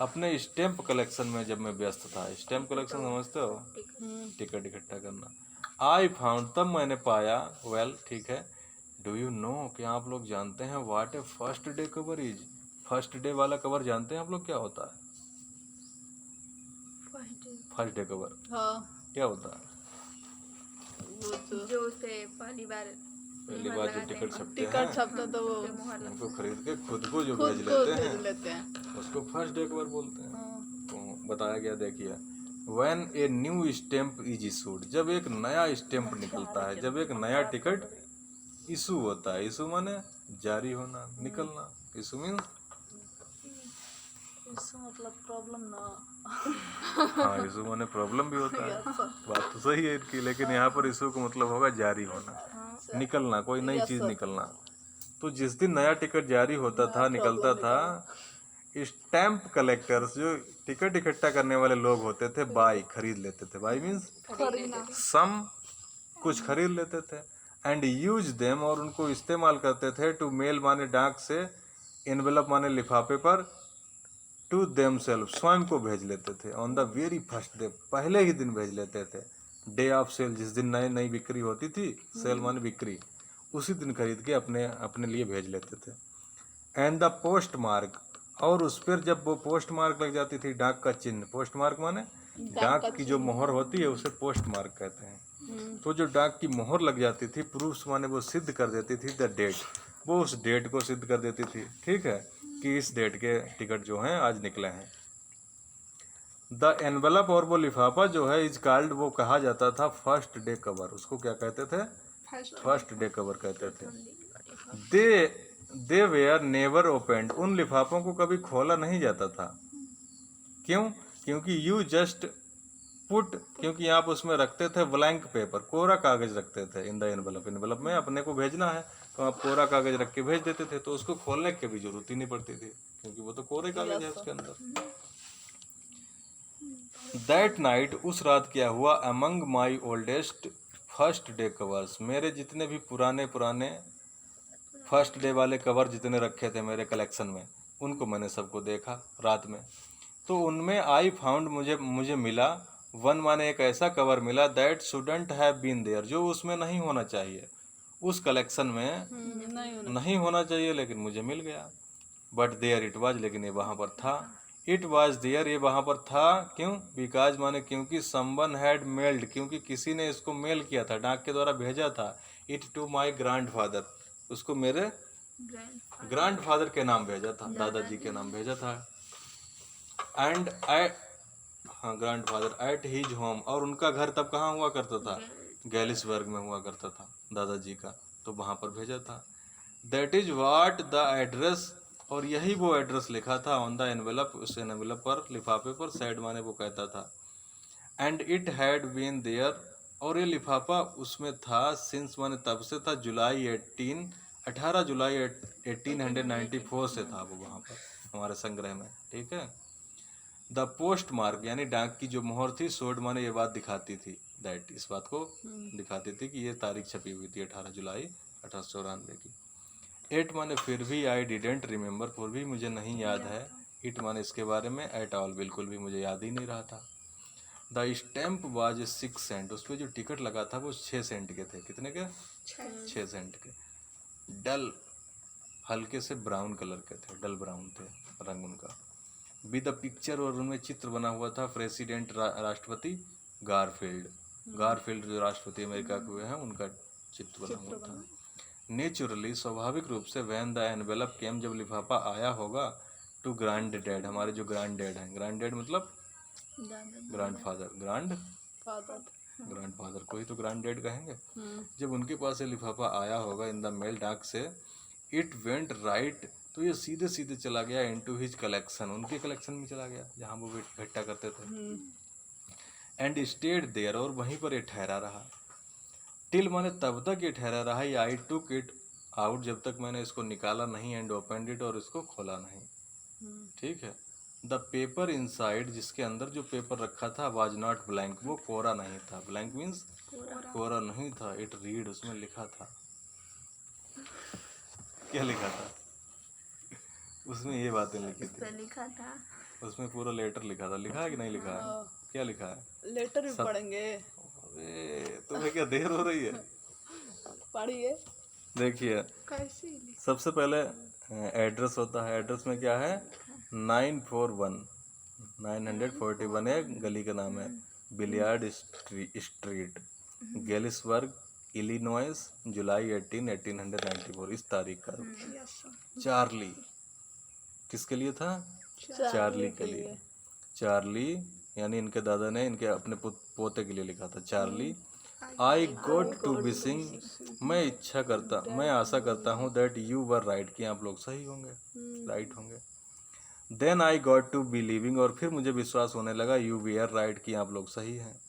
अपने स्टैम्प कलेक्शन में, जब मैं व्यस्त था, स्टैम्प कलेक्शन समझते हो, टिकट इकट्ठा करना। आई फाउंड, तब मैंने पाया, वेल, ठीक है, डू यू नो, क्या आप लोग जानते हैं, what A first day cover is, first day वाला कवर जानते हैं आप लोग क्या होता है? फर्स्ट डे कवर क्या होता है? जो उसे पहली बार पहली बार जो टिकट छपते हैं, टिकट छपता तो वो उनको खरीद के खुद को जो खुद भेज को लेते भेज हैं, लेते हैं। उसको फर्स्ट डे कवर बोलते हैं। तो बताया गया, देखिए, when a new stamp is issued, जब एक नया स्टैम्प निकलता है, जब एक नया टिकट इशू होता है, इशू माने जारी होना, निकलना, इशू मीन, इसका मतलब प्रॉब्लम ना। हाँ, इशू माने प्रॉब्लम भी होता है, बात तो सही है इनकी, लेकिन यहाँ पर इशू का मतलब होगा जारी होना, निकलना, कोई नई चीज निकलना। तो जिस दिन नया टिकट जारी होता था, निकलता था, स्टैम्प कलेक्टर्स, जो टिकट इकट्ठा करने वाले लोग होते थे, बाई, खरीद लेते थे, बाई मीन्स सम, कुछ खरीद लेते थे, एंड यूज देम, और उनको इस्तेमाल करते थे, टू मेल माने डाक से, एनवेलप माने लिफाफे पर, टू देमसेल्फ, स्वयं को भेज लेते थे, on the very first day, पहले ही दिन भेज लेते थे, डे ऑफ सेल, जिस दिन नई नई बिक्री होती थी, सेल माने बिक्री, उसी दिन खरीद के अपने अपने लिए भेज लेते थे। एंड द पोस्ट मार्क, और उस पर जब वो पोस्ट मार्क लग जाती थी, डाक का चिन्ह, पोस्ट मार्क माने डाक की जो मोहर होती है उसे पोस्ट मार्क कहते हैं। तो जो डाक की मोहर लग जाती थी, प्रूफ्स माने वो सिद्ध कर देती थी, द डेट, वो उस डेट को सिद्ध कर देती थी, ठीक है, कि इस डेट के टिकट जो हैं आज निकले हैं। द एनवेलप, और वो लिफाफा जो है, इज कॉल्ड, वो कहा जाता था फर्स्ट डे कवर, उसको क्या कहते थे? फर्स्ट डे कवर कहते थे। दे वेयर नेवर ओपेंड, उन लिफाफों को कभी खोला नहीं जाता था। क्यों? क्योंकि यू जस्ट पुट, क्योंकि आप उसमें रखते थे ब्लैंक पेपर, कोरा कागज रखते थे, इन द एनवेलप, एनवेलप में अपने को भेजना है तो आप कोरा कागज रख के भेज देते थे, तो उसको खोलने की भी जरूरत ही नहीं पड़ती थी, क्योंकि वो तो कोरे कागज है उसके अंदर। दैट नाइट, उस रात क्या हुआ, अमंग माई ओल्डेस्ट फर्स्ट डे कवर्स, मेरे जितने भी पुराने पुराने फर्स्ट डे वाले कवर जितने रखे थे मेरे कलेक्शन में, उनको मैंने सबको देखा रात में। तो उनमें आई फाउंड, मुझे मिला, वन माने एक ऐसा कवर मिला that shouldn't have been there, जो उसमें नहीं होना चाहिए, उस कलेक्शन में नहीं होना। नहीं होना चाहिए, लेकिन मुझे मिल गया। बट देयर इट वाज, लेकिन ये वहाँ पर था। इट वाज देयर, ये वहाँ पर था। क्यों? बिकॉज माने क्योंकि समवन हैड मेल्ड, क्योंकि किसी ने इसको मेल किया था, डाक के द्वारा भेजा था। इट टू माई ग्रैंडफादर, उसको मेरे ग्रैंड ग्रैंडफादर के नाम भेजा था, दादाजी के नाम भेजा था। एंड आई, हाँ ग्रैंडफादर, एट हिज होम, और उनका घर तब कहाँ हुआ करता था? गैलिसबर्ग में हुआ करता था दादाजी का, तो वहाँ पर भेजा था। That is what the address, और यही वो एड्रेस लिखा था ऑन द एनवेलप, उस एनवेलप पर, लिफाफे पर, साइड माने वो कहता था। And it had been there, और ये लिफाफा उसमें था, सिंस माने तब से था, जुलाई 18 जुलाई 1894 से था वो वहाँ पर हमारे संग्रह में। ठीक है। द पोस्ट मार्क, यानी डाक की जो मोहर थी, शोड माने ये बात दिखाती थी, दैट, इस बात को दिखाती थी कि ये तारीख छपी हुई थी 18 जुलाई 1894 की। एट माने फिर भी, आई डिडेंट रिमेंबर, फिर भी मुझे नहीं याद है। इट माने इसके बारे में, एट ऑल बिल्कुल भी मुझे याद ही नहीं रहा था। द स्टैम्प वाज 6 सेंट, उस पर जो टिकट लगा था वो 6 सेंट के थे। कितने के? 6 सेंट के। डल, हल्के से ब्राउन कलर के थे, डल ब्राउन थे रंग उनका। विद द पिक्चर, और उनमें चित्र बना हुआ था, प्रेसिडेंट राष्ट्रपति गारफील्ड, गारफील्ड जो राष्ट्रपति अमेरिका के हुए हैं, उनका चित्र बना हुआ था। नेचुरली, स्वाभाविक रूप से, वैन द एनवेलप केम, जब लिफाफा आया होगा, टू ग्रैंड डैड, हमारे जो ग्रैंड डैड हैं, ग्रैंड डैड मतलब ग्रैंडफादर, फादर। ग्रैंडफादर को ही तो ग्रैंड डैड कहेंगे। जब उनके पास ये लिफाफा आया होगा इन द मेल, डाक से, इट वेंट राइट, तो ये सीधे सीधे चला गया इनटू हिज कलेक्शन, उनके कलेक्शन में चला गया जहाँ वो इकट्ठा करते थे। एंड स्टेड देयर, और वहीं पर ये ठहरा रहा। टिल माने तब तक ये ठहरा रहा, आई टुक इट आउट, जब तक मैंने इसको निकाला नहीं, एंड ओपनड इट, और इसको खोला नहीं। ठीक है। द पेपर इनसाइड, जिसके अंदर जो पेपर रखा था, वाज नॉट ब्लैंक, वो कोरा नहीं था। ब्लैंक मीन्स कोरा नहीं था। इट रीड, उसमें लिखा था। क्या लिखा था? उसमें ये बातें लिखी थी, लिखा था। उसमें पूरा लेटर लिखा था। लिखा है कि नहीं लिखा है? क्या लिखा है? लेटर भी पढ़ेंगे। अरे तुम्हें क्या देर हो रही है? पढ़िए। देखिए, कैसी सबसे पहले एड्रेस होता है। एड्रेस में क्या है? 941 एक गली का नाम है, बिलियार्ड स्ट्रीट, गेलिसबर्ग, इलिनॉइस, जुलाई 1894, इस तारीख का। चार्ली, किसके लिए था? चार्ली के लिए। चार्ली यानी इनके दादा ने इनके अपने पोते के लिए लिखा था। Charlie, I got to wishing, मैं आशा करता हूँ, दैट यू वर राइट, कि आप लोग सही होंगे, राइट होंगे। Then I got to believing, और फिर मुझे विश्वास होने लगा, यू वी आर राइट, कि आप लोग सही हैं।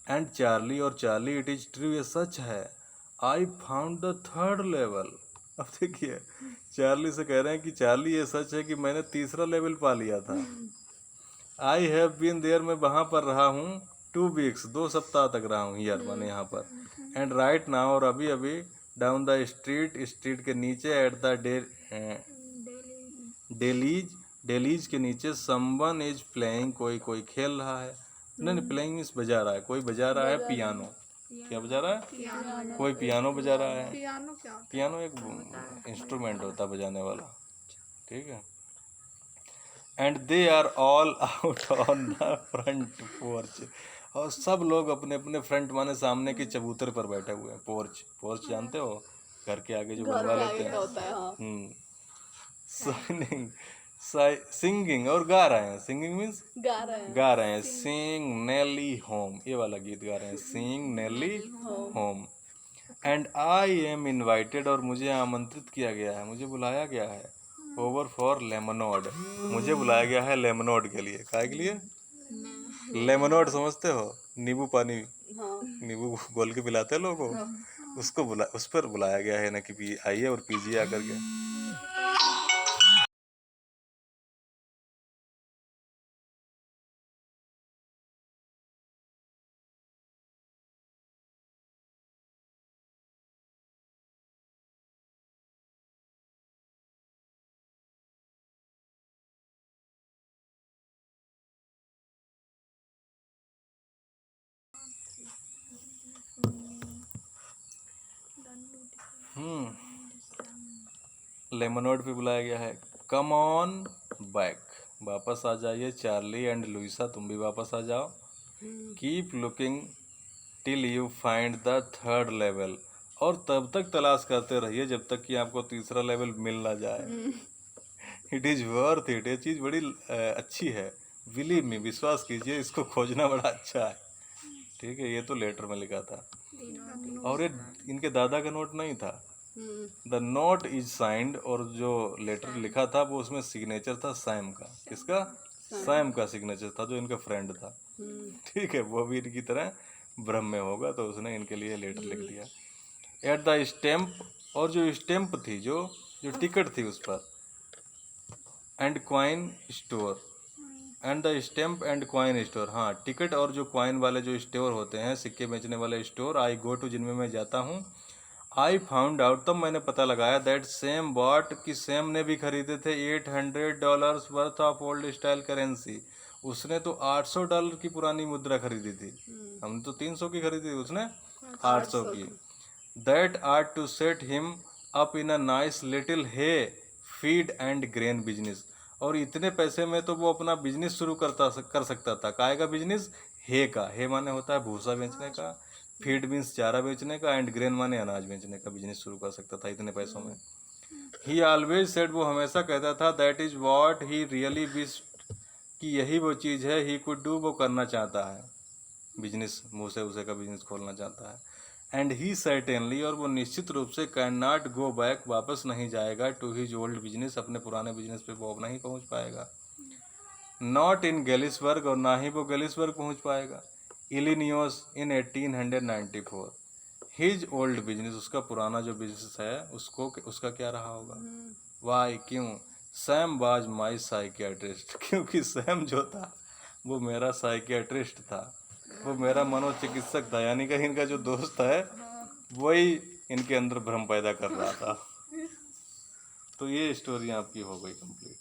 एंड चार्ली, और चार्ली, इट इज ट्रू, ये सच है। I found the third level. अब देखिए, चार्ली से कह रहे हैं कि चार्ली ये सच है कि मैंने तीसरा लेवल पा लिया था। आई हैव बीन देयर, मैं वहाँ पर रहा हूँ, 2 वीक्स, 2 सप्ताह तक रहा हूँ, हियर माने यहाँ पर। एंड राइट नाउ, और अभी अभी, डाउन द स्ट्रीट, स्ट्रीट के नीचे, एट द डेलीज के नीचे, समवन इज प्लेइंग, कोई खेल रहा है। नहीं, प्लेइंग मीन्स बजा रहा है, कोई बजा रहा है पियानो। क्या बजा रहा है? कोई पियानो बजा रहा है। पियानो क्या होता पियानो एक इंस्ट्रूमेंट होता है बजाने वाला। ठीक है। And they are all out on the front porch, और सब लोग अपने अपने फ्रंट माने सामने के चबूतरे पर बैठे हुए हैं। पोर्च, पोर्च जानते हो? घर के आगे जो बनवा लेते हैं। होता है। हाँ। सिंगिंग, सिंगिंग, और गा रहे हैं। सिंगिंग मीन्स गा रहे हैं। सिंग नेली होम, ये वाला गीत गा रहे हैं, sing Nellie home. And I am invited, और मुझे आमंत्रित किया गया है, मुझे बुलाया गया है, ओवर फॉर लेमनोड, मुझे बुलाया गया है लेमनोड के लिए। काय के लिए? लेमनोड समझते हो? नींबू पानी, नींबू घोल के पिलाते हैं लोगों को, उसको उस पर बुलाया गया है ना, कि आइए और पीजिए आकर के। लेमनोड पे बुलाया गया है, कम ऑन बैक, वापस आ जाइए। चार्ली एंड लुइसा, तुम भी वापस आ जाओ। Keep looking till you find the third level, और तब तक तलाश करते रहिए जब तक कि आपको तीसरा लेवल मिल ना जाए। इट इज़ वर्थ इट, ये चीज़ बड़ी अच्छी है, बिलीव मी, विश्वास कीजिए, इसको खोजना बड़ा अच्छा है। ठीक है, ये तो लेटर में लिखा था, और ये इनके दादा का नोट नहीं था। द नोट इज साइंड, और जो लेटर लिखा था वो उसमें सिग्नेचर था सैम का। किसका? सैम का सिग्नेचर था, जो इनका फ्रेंड था। ठीक है, वो भी इनकी तरह भ्रम में होगा, तो उसने इनके लिए लेटर लिख दिया। एट द स्टैम्प, और जो स्टैम्प थी, जो टिकट थी उस पर, and coin store, and the stamp and coin store, हाँ, टिकट और जो क्वाइन वाले जो स्टोर होते हैं, सिक्के बेचने वाले स्टोर, आई गो टू, जिनमें मैं जाता हूँ। आई फाउंड आउट, तब मैंने पता लगाया, दैट सेम बॉट, कि सेम ने भी खरीदे थे $800 worth of old style currency. उसने तो $800 की पुरानी मुद्रा खरीदी थी, हमने तो 300 की खरीदी थी, उसने 800 की। That are to set him up in a nice little hay feed and grain business, और इतने पैसे में तो वो अपना बिजनेस शुरू कर सकता था। काय का बिजनेस? हे का, हे माने होता है भूसा बेचने का, फीड मीन्स चारा बेचने का, एंड ग्रेन माने अनाज बेचने का बिजनेस शुरू कर सकता था इतने पैसों में। ही ऑलवेज सेड, वो हमेशा कहता था, that is what he really wished, कि यही वो चीज़ है, ही कुड डू, वो करना चाहता है, बिजनेस, मूसे उसे का बिजनेस खोलना चाहता है। एंड ही सर्टेनली, और वो निश्चित रूप से, कैन नॉट गो बैक, वापस नहीं जाएगा, टू हिज ओल्ड बिजनेस, अपने पुराने बिजनेस पे वो अब नहीं पहुंच पाएगा। नॉट इन गेलिसबर्ग, और ना ही वो गेलिसबर्ग पहुंच पाएगा, इलिनियोस, इन 1894। हिज ओल्ड बिजनेस, उसका पुराना जो बिजनेस है, उसका क्या रहा होगा? वाई, क्यों? सैम वाज माई साइकियाट्रिस्ट, क्योंकि सैम जो था वो मेरा साइकियाट्रिस्ट था, वो मेरा मनोचिकित्सक था, यानी कि इनका जो दोस्त है वही इनके अंदर भ्रम पैदा कर रहा था। तो ये स्टोरी आपकी हो गई कंप्लीट।